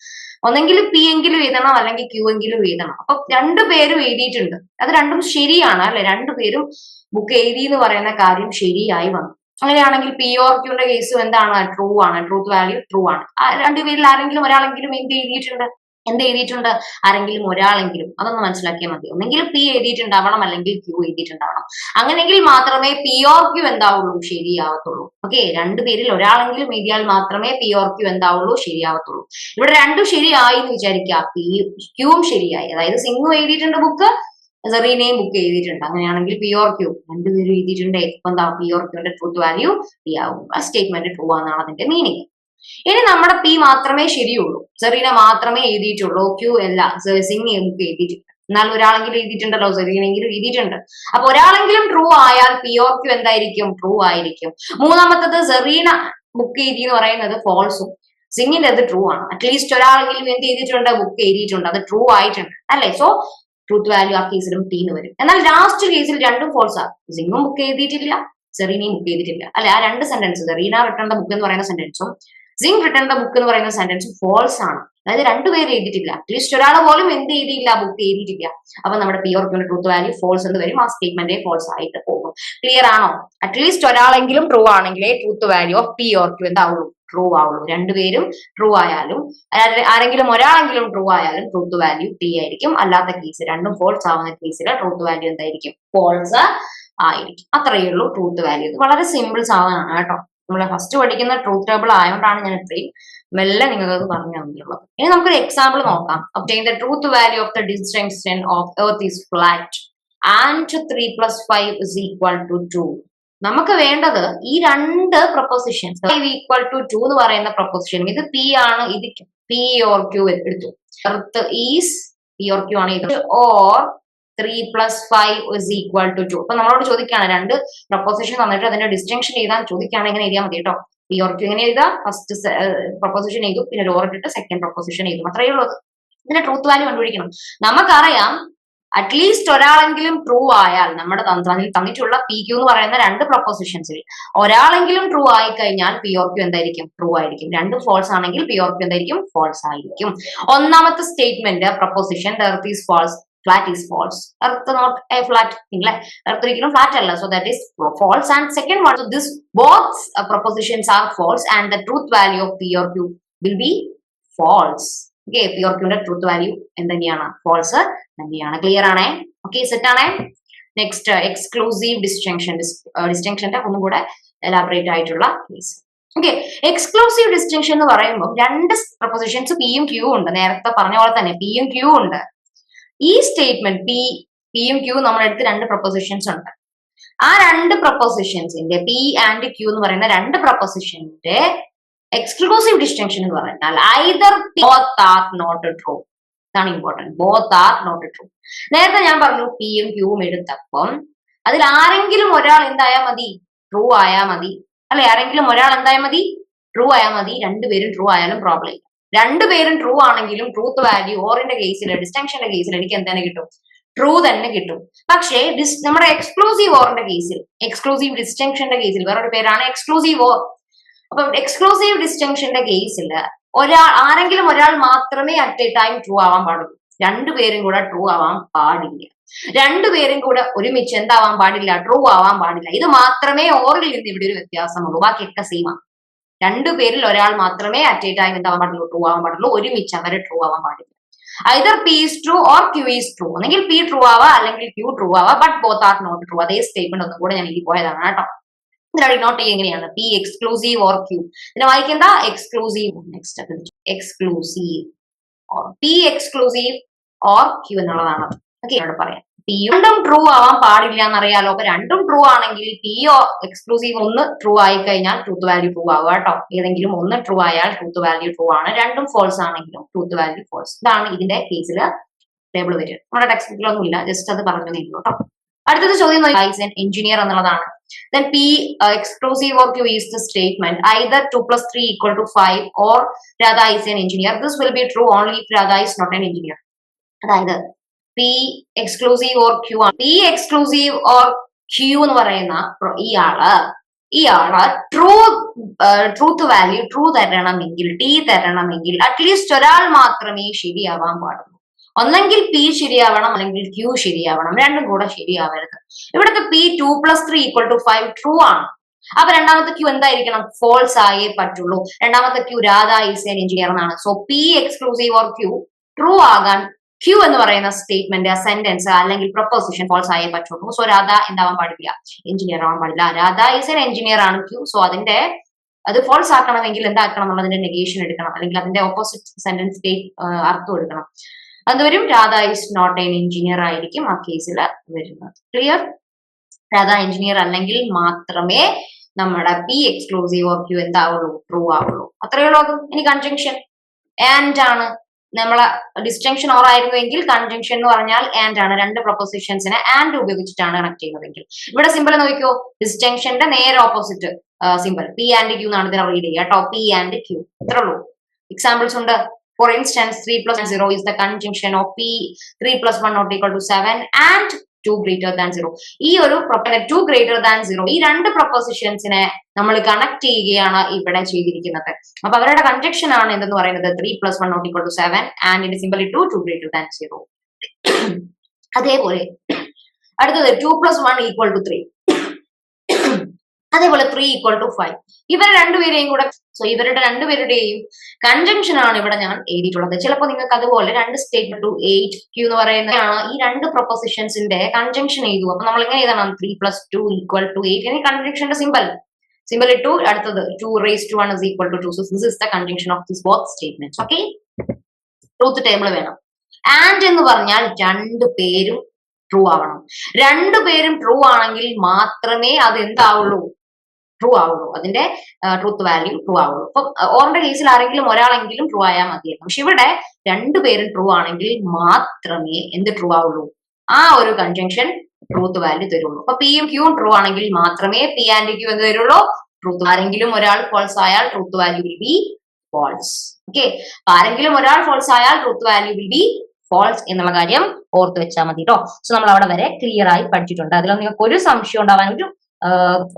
ഒന്നെങ്കിൽ പി എങ്കിലും എഴുതണം അല്ലെങ്കിൽ ക്യൂ എങ്കിലും എഴുതണം. അപ്പൊ രണ്ടുപേരും എഴുതിയിട്ടുണ്ട്, അത് രണ്ടും ശരിയാണ് അല്ലെ, രണ്ടുപേരും ബുക്ക് എഴുതി എന്ന് പറയുന്ന കാര്യം ശരിയായി വന്നു. അങ്ങനെയാണെങ്കിൽ പി ഓർ ക്യൂന്റെ കേസും എന്താണ്? ട്രൂ ആണ്. ട്രൂത്ത് വാല്യൂ ട്രൂ ആണ്. രണ്ടുപേരിൽ ആരെങ്കിലും ഒരാളെങ്കിലും എന്ത് എഴുതിയിട്ടുണ്ട്? ആരെങ്കിലും ഒരാളെങ്കിലും. അതൊന്ന് മനസ്സിലാക്കിയാൽ മതി. ഒന്നെങ്കിൽ പി എഴുതിയിട്ടുണ്ടാവണം, അല്ലെങ്കിൽ ക്യൂ എഴുതിയിട്ടുണ്ടാവണം. അങ്ങനെയെങ്കിൽ മാത്രമേ പി ഓർ ക്യൂ എന്താവുള്ളൂ? ശരിയാവത്തുള്ളൂ. ഓക്കെ, രണ്ടുപേരിൽ ഒരാളെങ്കിലും എഴുതിയാൽ മാത്രമേ പി ഓർ ക്യൂ എന്താവുള്ളൂ? ശരിയാവത്തുള്ളൂ. ഇവിടെ രണ്ടും ശരിയായി എന്ന് വിചാരിക്കുക, പി ക്യൂവും ശരിയായി. അതായത് സിംഗും എഴുതിയിട്ടുണ്ട് ബുക്ക്, സെറീനയും ബുക്ക് എഴുതിയിട്ടുണ്ട്. അങ്ങനെയാണെങ്കിൽ പി ഓർ ക്യൂ രണ്ടുപേരും എഴുതിയിട്ടുണ്ട്. ഇപ്പൊ എന്താ? പി ഓർ ക്യൂന്റെ ട്രൂത്ത് വാല്യൂ പി ആവും. ആ സ്റ്റേറ്റ്മെന്റ് ട്രൂ ആണെന്നാണ് അതിന്റെ മീനിങ്. ഇനി നമ്മുടെ പി മാത്രമേ ശരിയുള്ളൂ, സെറീന മാത്രമേ എഴുതിയിട്ടുള്ളൂ, ക്യൂ അല്ല, സിംഗ് ബുക്ക് എഴുതിയിട്ടുണ്ട്. എന്നാൽ ഒരാളെങ്കിലും എഴുതിയിട്ടുണ്ടല്ലോ, സെറീനെങ്കിലും എഴുതിയിട്ടുണ്ട്. അപ്പൊ ഒരാളെങ്കിലും ട്രൂ ആയാൽ പി ഓർ ക്യൂ എന്തായിരിക്കും? ട്രൂ ആയിരിക്കും. മൂന്നാമത്തത് സെറീന ബുക്ക് എഴുതി എന്ന് പറയുന്നത് ഫോൾസും, സിംഗിന്റെ അത് ട്രൂ ആണ്. അറ്റ്ലീസ്റ്റ് ഒരാളെങ്കിലും എന്ത് ചെയ്തിട്ടുണ്ട്? ബുക്ക് എഴുതിയിട്ടുണ്ട്, അത് ട്രൂ ആയിട്ടുണ്ട് അല്ലെ? സോ ട്രൂത്ത് വാല്യൂ ആ കേസിലും ടീന്ന് വരും. എന്നാൽ ലാസ്റ്റ് കേസിൽ രണ്ടും ഫോൾസ് ആണ്. സിംഗും ബുക്ക് എഴുതിയിട്ടില്ല, സെറീനയും ബുക്ക് ചെയ്തിട്ടില്ല അല്ലെ? ആ രണ്ട് sentence, Serena return the book എന്ന് പറയുന്ന സെന്റൻസും സിംഗ് റിട്ടേൺ ദ ബുക്ക് എന്ന് പറയുന്ന സെന്റൻസും ഫോൾസ് ആണ്. അതായത് രണ്ടുപേര് എഴുതിയിട്ടില്ല, അറ്റ്ലീസ്റ്റ് ഒരാൾ പോലും എന്ത് എഴുതിയില്ല? ബുക്ക് എഴുതിയിട്ടില്ല. അപ്പൊ നമ്മുടെ പി ഓർ ക്യൂന്റെ ട്രൂത്ത് വാല്യൂ ഫോൾസ് എന്ന് വരും. ആ സ്റ്റേറ്റ്മെന്റ് ഫോൾസ് ആയിട്ട് പോകും. ക്ലിയർ ആണോ? അറ്റ്ലീസ്റ്റ് ഒരാളെങ്കിലും ട്രൂ ആണെങ്കിലേ truth value of P or Q എന്താവുള്ളൂ? ട്രൂ ആവുള്ളൂ. രണ്ടുപേരും ട്രൂ ആയാലും ആരെങ്കിലും ഒരാളെങ്കിലും ട്രൂ ആയാലും ട്രൂത്ത് വാല്യൂ ടി ആയിരിക്കും. അല്ലാത്ത കേസ്, രണ്ടും ഫോൾസ് ആവുന്ന കേസിൽ ട്രൂത്ത് വാല്യൂ എന്തായിരിക്കും? ഫോൾസ് ആയിരിക്കും. അത്രയേ ഉള്ളൂ ട്രൂത്ത് വാല്യൂ. ഇത് വളരെ സിമ്പിൾ സാധനമാണ് കേട്ടോ. നമ്മൾ ഫസ്റ്റ് പഠിക്കുന്ന ട്രൂത്ത് ടേബിൾ ആയതുകൊണ്ടാണ് ഞാൻ ഇത്രയും മെല്ലെ നിങ്ങൾക്ക് പറഞ്ഞു തന്നിട്ടുള്ളത്. ഇനി നമുക്കൊരു എക്സാമ്പിൾ നോക്കാം. obtain the truth value of the distinction of earth is flat and 3 plus 5 is equal to 2. നമുക്ക് വേണ്ടത് ഈ രണ്ട് പ്രൊപ്പോസിഷൻസ്, 5 ഈക്വൽ ടു 2 എന്ന് പറയുന്ന പ്രൊപ്പോസിഷൻ, ഇത് പി ആണ്, ഇത് പി ഓർ ക്യൂ എടുത്തു. Earth is P or Q ആണ് ഇത്, or 3 plus 5 is equal to 2. അപ്പൊ നമ്മളോട് ചോദിക്കുകയാണ്, രണ്ട് പ്രൊപ്പോസിഷൻ തന്നിട്ട് അതിന്റെ ഡിസ്റ്റിങ്ഷൻ എഴുതാൻ ചോദിക്കുകയാണ്. എങ്ങനെ എഴുതിയാൽ മതി കേട്ടോ? പി ഓർ ക്യൂ എങ്ങനെ എഴുതാം? ഫസ്റ്റ് പ്രൊപ്പോസിഷൻ എഴുതും, പിന്നെ ലോർ ഇട്ടിട്ട് സെക്കൻഡ് പ്രൊപ്പോസിഷൻ എഴുതും. അത്രയേ ഉള്ളൂ. ഇതിന്റെ ട്രൂത്ത് വാല്യൂ കണ്ടുപിടിക്കണം. നമുക്കറിയാം അറ്റ്ലീസ്റ്റ് ഒരാളെങ്കിലും ട്രൂ ആയാൽ, നമ്മുടെ തന്നിട്ടുള്ള പി ക്യൂ എന്ന് പറയുന്ന രണ്ട് പ്രൊപ്പോസിഷൻസിൽ ഒരാളെങ്കിലും ട്രൂ ആയി കഴിഞ്ഞാൽ പി ഓർ ക്യൂ എന്തായിരിക്കും? ട്രൂ ആയിരിക്കും. രണ്ടും ഫോൾസ് ആണെങ്കിൽ പി ഓർ ക്യൂ എന്തായിരിക്കും? ഫോൾസ് ആയിരിക്കും. ഒന്നാമത്തെ statement proposition the earth is false, flat is false. Earth not a flat thing, like earth ഒരിക്കലും flat അല്ല, so that is false. And second one, so this both propositions are false and the truth value of P or Q will be false. Okay, P or Q ന്റെ truth value എന്ത് തന്നെയാണ്? false തന്നെയാണ്. Clear ആണേ? Okay, set ആണേ? Next exclusive distinction. ഡിസ്റ്റിങ്ഷന്റെ ഒന്നും കൂടെ elaborate ആയിട്ടുള്ള കേസ്. ഓക്കെ, എക്സ്ക്ലൂസീവ് ഡിസ്റ്റിങ്ഷൻ എന്ന് പറയുമ്പോൾ രണ്ട് പ്രൊപ്പോസിഷൻസ് പിയും ക്യൂ ഉണ്ട്. നേരത്തെ പറഞ്ഞ പോലെ തന്നെ പിയും ക്യൂ ഉണ്ട്. ഈ സ്റ്റേറ്റ്മെന്റ് പിയും ക്യൂ നമ്മളെടുത്ത് രണ്ട് പ്രൊപ്പോസിഷൻസ് ഉണ്ട്. ആ രണ്ട് പ്രൊപ്പോസിഷൻസിന്റെ പി ആൻഡ് ക്യൂ എന്ന് പറയുന്ന രണ്ട് പ്രൊപ്പോസിഷന്റെ എക്സ്ക്ലൂസീവ് ഡിസ്റ്റിങ്ഷൻ എന്ന് പറഞ്ഞാൽ either both are not true. ഇതാണ് important. both are not true. നേരത്തെ ഞാൻ പറഞ്ഞു പിയും ക്യൂവും എടുത്തപ്പം അതിൽ ആരെങ്കിലും ഒരാൾ എന്തായാൽ മതി? ട്രൂ ആയാൽ മതി അല്ലെ? ആരെങ്കിലും ഒരാൾ എന്തായാൽ മതി? ട്രൂ ആയാൽ മതി. രണ്ടുപേരും ട്രൂ ആയാലും പ്രോബ്ലം ഇല്ല. രണ്ടുപേരും ട്രൂ ആണെങ്കിലും ട്രൂത്ത് വാല്യൂ ഓറിന്റെ കേസിൽ, ഡിസ്റ്റിങ്ഷന്റെ കേസിൽ എനിക്ക് എന്താണ് കിട്ടും? ട്രൂ തന്നെ കിട്ടും. പക്ഷേ നമ്മുടെ എക്സ്ക്ലൂസീവ് ഓറിന്റെ കേസിൽ, എക്സ്ക്ലൂസീവ് ഡിസ്റ്റിങ്ഷന്റെ കേസിൽ വേറൊരു പേരാണ് എക്സ്ക്ലൂസീവ് ഓർ. അപ്പൊ എക്സ്ക്ലൂസീവ് ഡിസ്റ്റിങ്ഷന്റെ കേസിൽ ആരെങ്കിലും ഒരാൾ മാത്രമേ അറ്റ് എ ടൈം ട്രൂ ആവാൻ പാടുള്ളൂ. രണ്ടുപേരും കൂടെ ട്രൂ ആവാൻ പാടില്ല. രണ്ടുപേരും കൂടെ ഒരുമിച്ച് എന്താവാൻ പാടില്ല? ട്രൂ ആവാൻ പാടില്ല. ഇത് മാത്രമേ ഓറിൽ നിന്ന് ഇവിടെ ഒരു വ്യത്യാസമുള്ളൂ. ബാക്കിയൊക്കെ സെയിമാണ്. രണ്ടുപേരിൽ ഒരാൾ മാത്രമേ അറ്റ് എ ടൈം എന്താവാൻ പാടുള്ളൂ? ട്രൂ ആവാൻ പാടുള്ളൂ. ഒരുമിച്ച് അവരെ ട്രൂ ആവാൻ പാടില്ല. either P is true or Q is true. ഒന്നെങ്കിൽ P ട്രൂ ആവാ, അല്ലെങ്കിൽ Q ട്രൂ ആവാ, but both are not true. അതേ സ്റ്റേറ്റ്മെന്റ് ഒന്നും കൂടെ ഞാൻ ഈ പോയതാണ് കേട്ടോ. ഇതിനാണ് നോട്ട് ചെയ്യുക എങ്ങനെയാണ്? P exclusive or Q. ഇതിനെ വായിക്കേണ്ട exclusive. Next exclusive or P exclusive or Q എന്നുള്ളതാണ്. ഓക്കെ, ഇവിടെ പറയാം. രണ്ടും ട്രൂ ആവാൻ പാടില്ല എന്നറിയാലോ. അപ്പൊ രണ്ടും ട്രൂ ആണെങ്കിൽ പി എക്സ്ക്ലൂസീവ് ഒന്ന് ട്രൂ ആയി കഴിഞ്ഞാൽ ട്രൂത്ത് വാല്യൂ ട്രൂ ആവുക കേട്ടോ. ഏതെങ്കിലും ഒന്ന് ട്രൂ ആയാൽ ട്രൂത്ത് വാല്യൂ ട്രൂ ആണ്. രണ്ടും ഫോൾസ് ആണെങ്കിലും ട്രൂത്ത് വാല്യൂ ഫോൾസ്. ഇതാണ് ഇതിന്റെ കേസിൽ ടേബിൾ വരിക. നമ്മുടെ ടെക്സ്റ്റ് ബുക്കിലൊന്നും ഇല്ല, ജസ്റ്റ് അത് പറഞ്ഞു തരുന്നു കേട്ടോ. അടുത്തത് ചോദ്യം എഞ്ചിനീയർ എന്നുള്ളതാണ്. Then P exclusive or Q is the statement either 2 plus 3 equal to 5 or Radha is an engineer. This will be true only if Radha is not an engineer. അതായത് P exclusive or Q ആണ്. P exclusive or Q എന്ന് പറയുന്ന ഇയാള് truth value true തരണമെങ്കിൽ, T തരണമെങ്കിൽ at least ഒരാൾ മാത്രമേ ശരിയാവാൻ പാടുള്ളൂ. ഒന്നെങ്കിൽ പി ശരിയാവണം, അല്ലെങ്കിൽ ക്യൂ ശരിയാവണം. രണ്ടും കൂടെ ശരിയാവരുത്. ഇവിടുത്തെ P 2 plus 3 equal to 5 true ആണ്. അപ്പൊ രണ്ടാമത്തെ ക്യൂ എന്തായിരിക്കണം? ഫോൾസ് ആയേ പറ്റുള്ളൂ. രണ്ടാമത്തെ Q Radha is an engineer എന്നാണ്. So P exclusive or Q true ആകാൻ ക്യൂ എന്ന് പറയുന്ന സ്റ്റേറ്റ്മെന്റ് സെന്റൻസ് അല്ലെങ്കിൽ പ്രൊപ്പോസിഷൻ ഫോൾസ് ആയേ പറ്റുള്ളൂ. സോ രാധ എന്താവാൻ പാടില്ല? എഞ്ചിനീയർ ആവാൻ പാടില്ല. രാധ ഈസ് എൻ എഞ്ചിനീയർ ആണ് ക്യൂ. സോ അത് ഫോൾസ് ആക്കണമെങ്കിൽ എന്താക്കണം? നമ്മൾ അതിന്റെ നെഗേഷൻ എടുക്കണം, അല്ലെങ്കിൽ അതിന്റെ ഓപ്പോസിറ്റ് സെന്റൻസ് അർത്ഥം എടുക്കണം. അത് വരും Radha is not an engineer ആയിരിക്കും ആ കേസിൽ വരുന്നത്. ക്ലിയർ? രാധ എഞ്ചിനീയർ അല്ലെങ്കിൽ മാത്രമേ നമ്മുടെ പി എക്സ്ക്ലൂസീവ് ഓർ ക്യൂ എന്താവുള്ളൂ? ട്രൂ ആവുള്ളൂ. അത്രയേ ഉള്ളൂ. അത് ഇനി കൺജങ്ഷൻ ആൻഡ് ആണ്. നമ്മളെ ഡിസ്റ്റിങ്ഷൻ ഓർ ആയിരുന്നുവെങ്കിൽ കൺജങ്ഷൻ എന്ന് പറഞ്ഞാൽ ആൻഡ് ആണ്. രണ്ട് പ്രൊപ്പോസിഷൻസിനെ ആൻഡ് ഉപയോഗിച്ചിട്ടാണ് കണക്ട് ചെയ്യുന്നതെങ്കിൽ. ഇവിടെ സിമ്പിൾ നോക്കിയോ, ഡിസ്റ്റിങ്ഷന്റെ നേരെ opposite simple P and Q എന്നാണ് ഇതിനെ റീഡ് ചെയ്യുക കേട്ടോ. പി ആൻഡ് ക്യൂ ഇത്രേ ഉള്ളൂ. എക്സാമ്പിൾസ് ഉണ്ട്. For instance 3 + 0 is the conjunction of p 3 + 1 not equal to 7 and 2 greater than 0. ഈ ഒരു 2 greater than 0 ഈ രണ്ട് പ്രൊപ്പോസിഷൻസിനെ നമ്മൾ കണക്ട് ചെയ്യുകയാണ് ഇവിടെ ചെയ്തിരിക്കുന്നത്. അപ്പൊ അവരുടെ കൺജക്ഷൻ ആണ് എന്തെന്ന് പറയുന്നത് 3 + 1 not equal to 7 and it is simply 2 greater than 0. അതേപോലെ അടുത്തത് 2 + 1 = 3. അതേപോലെ 3 = 5. ഇവരെ രണ്ടുപേരെയും കൂടെ ഇവരുടെ രണ്ടുപേരുടെയും കൺജങ്ഷൻ ആണ് ഇവിടെ ഞാൻ എഴുതിയിട്ടുള്ളത്. ചിലപ്പോൾ നിങ്ങൾക്ക് അതുപോലെ രണ്ട് സ്റ്റേറ്റ്മെന്റ് 8 ക്യൂ എന്ന് പറയുന്നതാണ് ഈ രണ്ട് പ്രൊപ്പോസിഷൻസിന്റെ കൺജങ്ഷൻ എഴുതുക. അപ്പൊ നമ്മൾ എങ്ങനെ എഴുതണം? 3 + 2 = 8. ഇനി കൺജങ്ഷന്റെ സിമ്പിൾ ഇട്ടു. അടുത്തത് 2 raised to 1 is equal to 2. So this is the conjunction of these both statements. Okay, truth table വേണം. ആൻഡ് എന്ന് പറഞ്ഞാൽ രണ്ടു പേരും ട്രൂ ആവണം. രണ്ടുപേരും ട്രൂ ആണെങ്കിൽ മാത്രമേ അത് എന്താവുള്ളൂ? ട്രൂ ആവുള്ളൂ. അതിന്റെ ട്രൂത്ത് വാല്യൂ ട്രൂ ആവുള്ളൂ. അപ്പൊ ഓറിന്റെ കേസിൽ ആരെങ്കിലും ഒരാളെങ്കിലും ട്രൂ ആയാൽ മതിയായിരുന്നു. പക്ഷെ ഇവിടെ രണ്ടുപേരും ട്രൂ ആണെങ്കിൽ മാത്രമേ എന്ത് ട്രൂ ആവുള്ളൂ? ആ ഒരു കൺജങ്ഷൻ ട്രൂത്ത് വാല്യൂ തരുള്ളൂ. അപ്പൊ പിയും ക്യൂവും ട്രൂ ആണെങ്കിൽ മാത്രമേ പി ആൻഡ് ക്യൂ എന്ത് തരുള്ളൂ? ട്രൂത്ത്. ആരെങ്കിലും ഒരാൾ ഫോൾസ് ആയാൽ truth value will be false. Okay, ആരെങ്കിലും ഒരാൾ ഫോൾസ് ആയാൽ truth value will be false എന്നുള്ള കാര്യം ഓർത്ത് വെച്ചാൽ മതി കേട്ടോ. സോ നമ്മൾ അവിടെ വരെ ക്ലിയർ ആയി പഠിച്ചിട്ടുണ്ട്. അതിലൊന്നും നിങ്ങൾക്ക് ഒരു സംശയം ഉണ്ടാവാൻ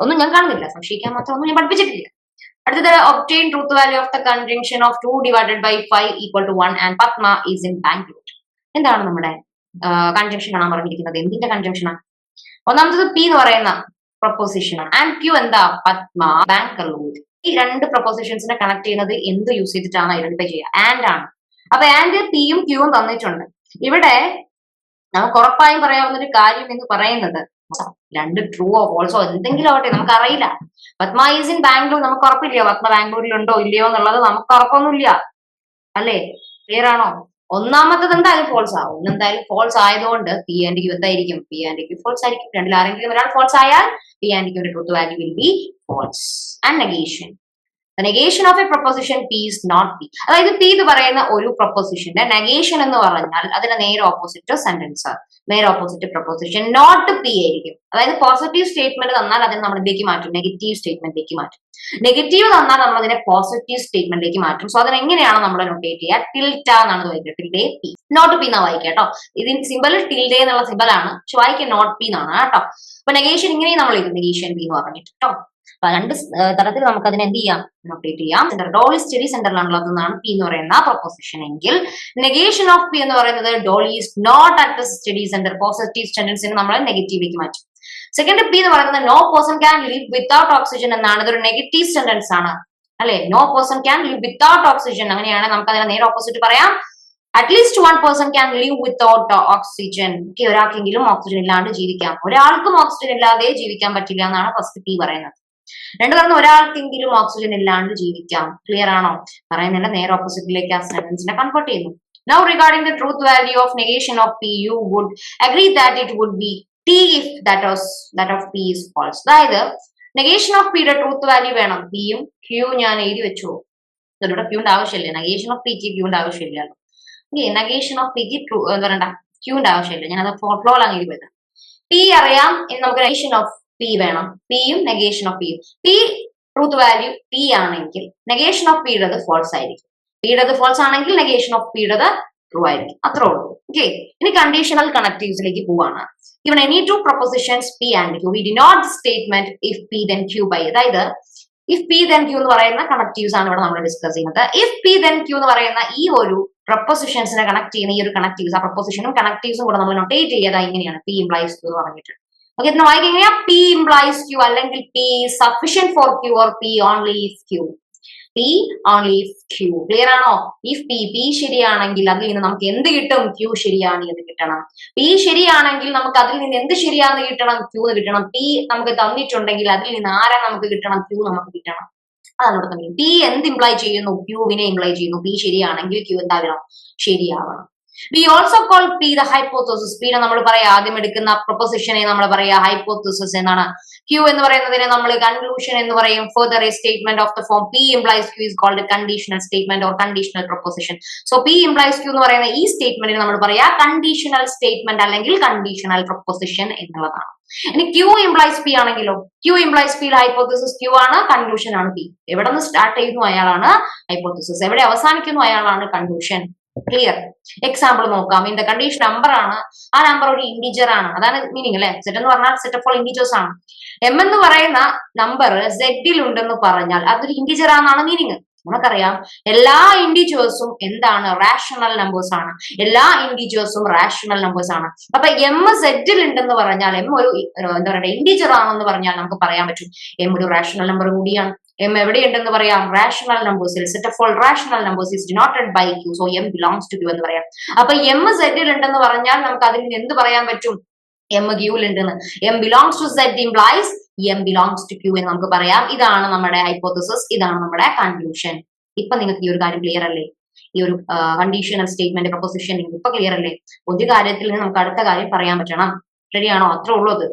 ഒന്നും ഞാൻ കാണുന്നില്ല. സംശയിക്കാൻ മാത്രം ഒന്നും ഞാൻ പഠിപ്പിച്ചിട്ടില്ല. അടുത്തത് obtain truth value of the conjunction of 2 / 5 = 1 and Padma is in Bangalore. എന്താണ് നമ്മുടെ കൺജങ്ഷൻ കാണാൻ പറഞ്ഞിരിക്കുന്നത്? എന്തിന്റെ കൺജങ്ഷനാണ്? ഒന്നാമത്തത് പി എന്ന് പറയുന്ന പ്രൊപ്പോസിഷൻ ആണ്. ആൻഡ് ക്യൂ എന്താ? പത്മ ബാംഗ്ലൂർ. ഈ രണ്ട് പ്രൊപ്പോസിഷൻസിനെ കണക്ട് ചെയ്യുന്നത് എന്ത് യൂസ് ചെയ്തിട്ടാണ് ഐഡന്റിഫൈ ചെയ്യുക? ആൻഡ് ആണ്. അപ്പൊ ആൻഡ് പിയും ക്യൂവും തന്നിട്ടുണ്ട്. ഇവിടെ നമുക്ക് ഉറപ്പായും പറയാവുന്ന ഒരു കാര്യം എന്ന് പറയുന്നത് രണ്ട് ട്രൂ ഓ ഫോൾസോ എന്തെങ്കിലും ആവട്ടെ, നമുക്ക് അറിയില്ല. പത്മ ഈസ് ഇൻ ബാംഗ്ലൂർ, നമുക്ക് ഉറപ്പില്ല. പത്മ ബാംഗ്ലൂരിൽ ഉണ്ടോ ഇല്ലയോ എന്നുള്ളത് നമുക്ക് ഉറപ്പൊന്നുമില്ല, അല്ലേ? ക്ലിയർ ആണോ? ഒന്നാമത്തത് എന്തായാലും ഫോൾസ് ആവും. എന്തായാലും ഫോൾസ് ആയതുകൊണ്ട് പി ആൻഡ് ക്യൂ എന്തായിരിക്കും? പി ആൻഡ് ക്യൂ ഫോൾസ് ആയിരിക്കും. രണ്ടിൽ ആരെങ്കിലും ഒരാൾ ഫോൾസ് ആയാൽ പി ആൻഡ് ക്യൂന്റെ truth value will be false. And negation, the negation of a proposition p is not p. അതായത് p എന്ന് പറയുന്ന ഒരു പ്രൊപ്പോസിഷന്റെ നെഗേഷൻ എന്ന് പറഞ്ഞാൽ അതിന്റെ നേരെ ഓപ്പോസിറ്റ് സെന്റൻസ്, നേരെ ഓപ്പോസിറ്റ് പ്രൊപ്പോസിഷൻ നോട്ട് p ആയിരിക്കും. അതായത് പോസിറ്റീവ് സ്റ്റേറ്റ്മെന്റ് തന്നാൽ അതിനെ നമ്മൾ എന്തിലേക്ക് മാറ്റും? നെഗറ്റീവ് സ്റ്റേറ്റ്മെന്റിലേക്ക് മാറ്റും. നെഗറ്റീവ് തന്നാൽ നമ്മൾ അതിനെ പോസിറ്റീവ് സ്റ്റേറ്റ്മെന്റിലേക്ക് മാറ്റും. സോ അതിനെങ്ങനെയാണ് നമ്മൾ നോട്ടേറ്റ് ചെയ്യുക? ടിൽറ്റ എന്നാണ് വായിക്കുക. ടിൽഡേ പി, നോട്ട് പി എന്നാ വായിക്കുക കേട്ടോ. ഇതിന് സിമ്പിൾ ടിൽഡേ എന്നുള്ള സിമ്പിൾ ആണ്, പക്ഷെ വായിക്കുക നോട്ട് പി എന്നാണ് കേട്ടോ. അപ്പൊ നെഗേഷൻ ഇങ്ങനെയും നമ്മൾ എഴുതും, നെഗേഷൻ പി എന്ന് പറഞ്ഞിട്ട് കേട്ടോ. രണ്ട് തരത്തിൽ നമുക്ക് അതിനെ എന്ത് ചെയ്യാം? നോട്ടേറ്റ് ചെയ്യാം. ഡോളി സ്റ്റഡി സെന്ററിലാണുള്ളത് എന്നാണ് പി എന്ന് പറയുന്ന പ്രൊപ്പോസിഷൻ എങ്കിൽ, നെഗേഷൻ ഓഫ് പി എന്ന് പറയുന്നത് Dolly is not at the study center, positive സെന്റൻസിന് നമ്മൾ നെഗറ്റീവിലേക്ക് മാറ്റും. സെക്കൻഡ് പി എന്ന് പറയുന്നത് no person can live without oxygen എന്നാണ്. ഇതൊരു നെഗറ്റീവ് സെന്റൻസ് ആണ്, അല്ലെ? No person can live without oxygen. അങ്ങനെയാണ് നമുക്ക് അതിനെ നേരെ ഓപ്പോസിറ്റ് പറയാം. At least 1 person can live without oxygen. ഒരാൾക്കെങ്കിലും ഓക്സിജൻ ഇല്ലാണ്ട് ജീവിക്കാം. ഒരാൾക്കും ഓക്സിജൻ ഇല്ലാതെ ജീവിക്കാൻ പറ്റില്ല എന്നാണ് ഫസ്റ്റ് പി പറയുന്നത്. രണ്ട് പറഞ്ഞ ഒരാൾക്കെങ്കിലും ഓക്സിജൻ ഇല്ലാണ്ട് ജീവിക്കാം. ക്ലിയർ ആണോ? പറയുന്നില്ല, നേരെ ഓപ്പോസിറ്റിലേക്ക് ആ സെന്റൻസിനെ കൺവേർട്ട് ചെയ്യുന്നു. Now regarding the truth value of negation of p, you would agree that it would be t if that of p is false. അതായത് നെഗേഷൻ ഓഫ് പിയുടെ ട്രൂത്ത് വാല്യൂ വേണം. പിയും ക്യൂ ഞാൻ എഴുതി വെച്ചു. ഇവിടെ ക്യൂന്റെ ആവശ്യമില്ല. നെഗേഷൻ ഓഫ് പിക്ക് ക്യൂന്റെ ആവശ്യമില്ലല്ലോ. നെഗേഷൻ ഓഫ് പിക്ക് എന്താ പറയണ്ട, ക്യൂന്റെ ആവശ്യമില്ല. ഞാൻ അത് ഫ്ലോ അങ്ങ് എഴുതി പോയത്. പി അറിയാം, ഇനി നമുക്ക് നെഗേഷൻ ഓഫ് പി വേണം. പിയും നെഗേഷൻ ഓഫ് പിയും. പി ട്രൂത്ത് വാല്യൂ ടി ആണെങ്കിൽ നെഗേഷൻ ഓഫ് പിയുടേത് ഫോൾസ് ആയിരിക്കും. പിയുടേത് ഫോൾസ് ആണെങ്കിൽ നെഗേഷൻ ഓഫ് പിയുടേത് ട്രൂ ആയിരിക്കും. അത്രേ ഉള്ളൂ. ഓക്കെ, ഇനി കണ്ടീഷണൽ കണക്റ്റീവ്സിലേക്ക് പോവാണ്. Given any two propositions p and q, we denote the statement if p then q by, അതായത് if p then q എന്ന് പറയുന്ന കണക്റ്റീവ്സ് ആണ് ഇവിടെ നമ്മൾ ഡിസ്കസ് ചെയ്യുന്നത്. if p then q എന്ന് പറയുന്ന ഈ ഒരു പ്രൊപ്പോസിഷൻസിനെ കണക്ട് ചെയ്യുന്ന ഈ ഒരു കണക്റ്റീവ്സ്, ആ പ്രൊപ്പോസിഷനും കണക്റ്റീവ്സും കൂടെ നമ്മൾ നൊട്ടേറ്റ് ചെയ്താൽ ഇങ്ങനെയാണ് p implies q എന്ന് പറഞ്ഞിട്ട്. ഓക്കെ, ഇതിന് വായിക്കുക എങ്ങനെയാ? പി ഇംപ്ലൈസ് ക്യൂ അല്ലെങ്കിൽ P sufficient for Q or P only if Q. P only if Q. Clear ആണോ? ഇഫ് പി ശരിയാണെങ്കിൽ അതിൽ നിന്ന് നമുക്ക് എന്ത് കിട്ടും? ക്യൂ ശരിയാണ് എന്ന് കിട്ടണം. പി ശരിയാണെങ്കിൽ നമുക്ക് അതിൽ നിന്ന് എന്ത് ശരിയാന്ന് കിട്ടണം? ക്യൂ എന്ന് കിട്ടണം. പി നമുക്ക് തന്നിട്ടുണ്ടെങ്കിൽ അതിൽ നിന്ന് ആരാ നമുക്ക് കിട്ടണം? ക്യൂ നമുക്ക് കിട്ടണം. അതാണ് ഇവിടെ തന്നെ. പി എന്ത് ഇംപ്ലൈ ചെയ്യുന്നു? ക്യൂവിനെ ഇംപ്ലൈ ചെയ്യുന്നു. പി ശരിയാണെങ്കിൽ ക്യൂ എന്താകണം? ശരിയാവണം. We also call P the hypothesis. P നമ്മൾ പറയാ ആദ്യം എടുക്കുന്ന പ്രൊപ്പോസിഷനെ നമ്മൾ പറയാ ഹൈപ്പോത്തസിസ് എന്നാണ്. ക്യൂ എന്ന് പറയുന്നതിനെ നമ്മൾ കൺക്ലൂഷൻ എന്ന് പറയും. Further a statement of the form P implies Q is called conditional statement or conditional proposition. So P implies Q എന്ന് പറയുന്ന ഈ സ്റ്റേറ്റ്മെന്റിന് നമ്മൾ പറയാ കണ്ടീഷണൽ സ്റ്റേറ്റ്മെന്റ് അല്ലെങ്കിൽ കണ്ടീഷണൽ പ്രൊപ്പോസിഷൻ എന്നുള്ളതാണ്. ഇനി ക്യൂ ഇംപ്ലൈസ് പി ആണെങ്കിലോ? Q implies P hypothesis Q ആണ്, കൺക്ലൂഷൻ ആണ് പി. എവിടെ നിന്ന് സ്റ്റാർട്ട് ചെയ്യുന്നു അയാളാണ് ഹൈപ്പോത്തസിസ്, എവിടെ അവസാനിക്കുന്നു അയാളാണ് കൺക്ലൂഷൻ. ക്ലിയർ? എക്സാമ്പിൾ നോക്കാം. ഇൻ ദ കണ്ടീഷൻ നമ്പർ ആണ്, ആ നമ്പർ ഒരു ഇന്റിജർ ആണ്, അതാണ് മീനിങ് അല്ലെ. സെറ്റ് എന്ന് പറഞ്ഞാൽ സെറ്റ് ഓഫ് ഓൾ ഇന്റിജേഴ്സ് ആണ്. എം എന്ന് പറയുന്ന നമ്പർ സെഡിൽ ഉണ്ടെന്ന് പറഞ്ഞാൽ അതൊരു ഇന്റിജർ ആണെന്നാണ് മീനിങ്. നമുക്കറിയാം എല്ലാ ഇന്റിജേഴ്സും എന്താണ്? റാഷണൽ നമ്പേഴ്സ് ആണ്. എല്ലാ ഇന്റിജേഴ്സും റാഷണൽ നമ്പേഴ്സ് ആണ്. അപ്പൊ എം സെഡിൽ ഉണ്ടെന്ന് പറഞ്ഞാൽ എം ഒരു എന്താ പറയുക ഇന്റിജർ ആണെന്ന് പറഞ്ഞാൽ നമുക്ക് പറയാൻ പറ്റും എം ഒരു റാഷണൽ നമ്പർ കൂടിയാണ്. എം എവിടെയുണ്ടെന്ന് പറയാം? റാഷണൽ നമ്പേഴ്സിൽ. Set of all rational numbers is denoted by Q. So M belongs to Q എന്ന് പറയാം. അപ്പൊ എം സെഡിൽ ഉണ്ടെന്ന് പറഞ്ഞാൽ നമുക്ക് അതിൽ നിന്ന് എന്ത് പറയാൻ പറ്റും? എം ക്യൂവിൽ ഉണ്ടെന്ന്. M belongs to Z implies M belongs to Q എന്ന് നമുക്ക് പറയാം. ഇതാണ് നമ്മുടെ ഹൈപ്പോത്തസിസ്, ഇതാണ് നമ്മുടെ കൺക്ലൂഷൻ. ഇപ്പൊ നിങ്ങൾക്ക് ഈ ഒരു കാര്യം ക്ലിയർ അല്ലേ? ഈ ഒരു കണ്ടീഷണൽ സ്റ്റേറ്റ്മെന്റ് പ്രൊപ്പോസിഷൻ ഇപ്പൊ ക്ലിയർ അല്ലേ? ഒരു കാര്യത്തിൽ നിന്ന് നമുക്ക് അടുത്ത കാര്യം പറയാൻ പറ്റണം. റെഡിയാണോ? അത്രേ ഉള്ളൂ. അത്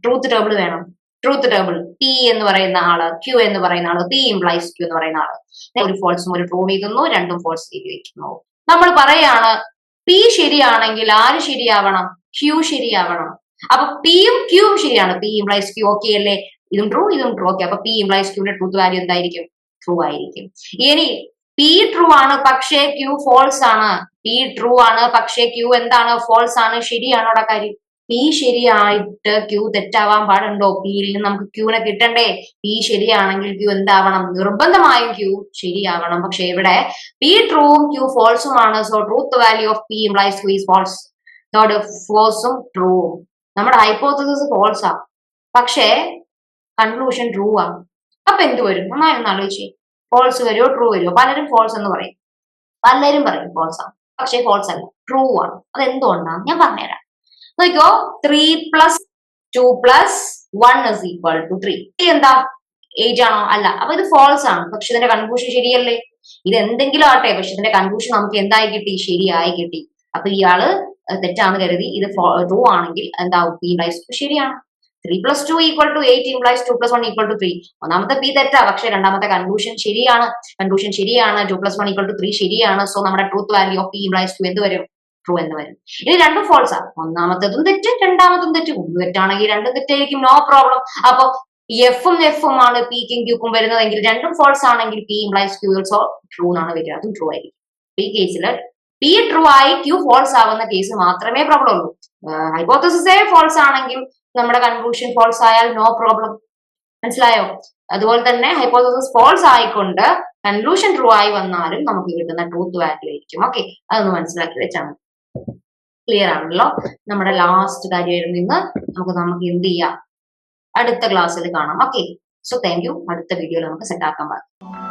ട്രൂത്ത് ടേബിൾ വേണം. ട്രൂത്ത് ടേബിൾ പി എന്ന് പറയുന്ന ആള്, ക്യൂ എന്ന് പറയുന്ന ആള്, പി ഇംപ്ലൈസ് ക്യൂ എന്ന് പറയുന്ന ആള് ഒരു ഫോൾസും ഒരു ട്രൂ എഴുതുന്നു, രണ്ടും ഫോൾസ് എഴുതി വെക്കുന്നു. നമ്മൾ പറയാണ് പി ശരിയാണെങ്കിൽ ആര് ശരിയാവണം? ക്യൂ ശരിയാവണം. അപ്പൊ പിയും ക്യൂവും ശരിയാണ്. പി ഇംപ്ലൈസ് ക്യൂ ഓക്കെ അല്ലേ? ഇതും ട്രൂ, ഇതും ട്രൂ. ഓക്കെ, അപ്പൊ പി ഇംപ്ലൈസ് ക്യൂവിന്റെ ട്രൂത്ത് വാല്യൂ എന്തായിരിക്കും? ട്രൂ ആയിരിക്കും. ഇനി പി ട്രൂ ആണ് പക്ഷേ ക്യൂ ഫോൾസ് ആണ്. പി ട്രൂ ആണ് പക്ഷേ ക്യൂ എന്താണ്? ഫോൾസ് ആണ്. ശരിയാണോ അവിടെ കാര്യം? പി ശരിയായിട്ട് ക്യൂ തെറ്റാവാൻ പാടുണ്ടോ? പിയിൽ നിന്ന് നമുക്ക് ക്യൂനെ കിട്ടണ്ടേ? പി ശരിയാണെങ്കിൽ ക്യൂ എന്താവണം? നിർബന്ധമായും ക്യൂ ശരിയാവണം. പക്ഷെ ഇവിടെ പി ട്രൂവും ക്യൂ ഫോൾസും ആണ്. So truth value of P implies Q is false. Third ഫോൾസും ട്രൂവും. നമ്മുടെ ഹൈപ്പോത്തസിസ് ഫോൾസ് ആ, പക്ഷേ കൺക്ലൂഷൻ ട്രൂ ആണ്. അപ്പൊ എന്ത് വരും? നന്നായി ഒന്ന് ആലോചിച്ചേ. ഫോൾസ് വരുമോ ട്രൂ വരുമോ? പലരും ഫോൾസ് എന്ന് പറയും, പലരും പറയും ഫോൾസ് ആണ്. പക്ഷേ ഫോൾസ് അല്ല, ട്രൂ ആണ്. അത് എന്തുകൊണ്ടാണ് ഞാൻ പറഞ്ഞുതരാം. നോക്കിക്കോ, 3 + 2 + 1 = 3. എന്താ? 8 ആണോ? അല്ല. അപ്പൊ ഇത് ഫോൾസ് ആണ്. പക്ഷെ ഇതിന്റെ കൺക്ലൂഷൻ ശരിയല്ലേ? ഇത് എന്തെങ്കിലും ആട്ടെ, പക്ഷെ ഇതിന്റെ കൺക്ലൂഷൻ നമുക്ക് എന്തായി കിട്ടി? ശരിയായി കിട്ടി. അപ്പൊ ഇയാള് തെറ്റാന്ന് കരുതി ഇത് ട്രൂ ആണെങ്കിൽ എന്താവും? പി ഇംപ്ലൈസ് ശരിയാണ്. 3 + 2 = 8 ഇംപ്ലൈസ് 2 + 1 = 3. ഒന്നാമത്തെ പി തെറ്റാ, പക്ഷെ രണ്ടാമത്തെ കൺക്ലൂഷൻ ശരിയാണ്. കൺക്ലൂഷൻ ശരിയാണ്. 2 + 1 = 3 ശരിയാണ്. സോ നമ്മുടെ truth value of P implies to എന്ത് വരും? ട്രൂ എന്ന് വരും. ഇനി രണ്ടും ഫോൾസ് ആണ്. ഒന്നാമത്തതും തെറ്റ്, രണ്ടാമതും തെറ്റ്. ഒന്ന് തെറ്റാണെങ്കിൽ രണ്ടും തെറ്റായിരിക്കും, നോ പ്രോബ്ലം. അപ്പൊ എഫും ആണ് പിക്കും ക്യൂക്കും വരുന്നതെങ്കിൽ രണ്ടും ഫോൾസ് ആണെങ്കിൽ P implies Q also true എന്നാണ് വരിക. അതും ട്രൂ ആയിരിക്കും. ഈ കേസിൽ പി ട്രൂ ആയി ക്യൂ ഫോൾസ് ആവുന്ന കേസ് മാത്രമേ പ്രോബ്ലം ഉള്ളൂ. ഹൈപ്പോത്തസിസേ ഫോൾസ് ആണെങ്കിൽ നമ്മുടെ കൺക്ലൂഷൻ ഫോൾസ് ആയാൽ നോ പ്രോബ്ലം. മനസ്സിലായോ? അതുപോലെ തന്നെ ഹൈപ്പോത്തസിസ് ഫോൾസ് ആയിക്കൊണ്ട് കൺക്ലൂഷൻ ട്രൂ ആയി വന്നാലും നമുക്ക് കിട്ടുന്ന ട്രൂത്ത് വാല്യൂ ആയിരിക്കും. ഓക്കെ, അതൊന്ന് മനസ്സിലാക്കി വെച്ചാണ്. ക്ലിയർ ആണല്ലോ? നമ്മുടെ ലാസ്റ്റ് കാര്യമായിരുന്നു ഇന്ന്. നമുക്ക് എന്ത് ചെയ്യാം? അടുത്ത ക്ലാസ്സിൽ കാണാം. Okay, so thank you. അടുത്ത വീഡിയോയിൽ നമുക്ക് സെറ്റ് ആക്കാൻ പറ്റും.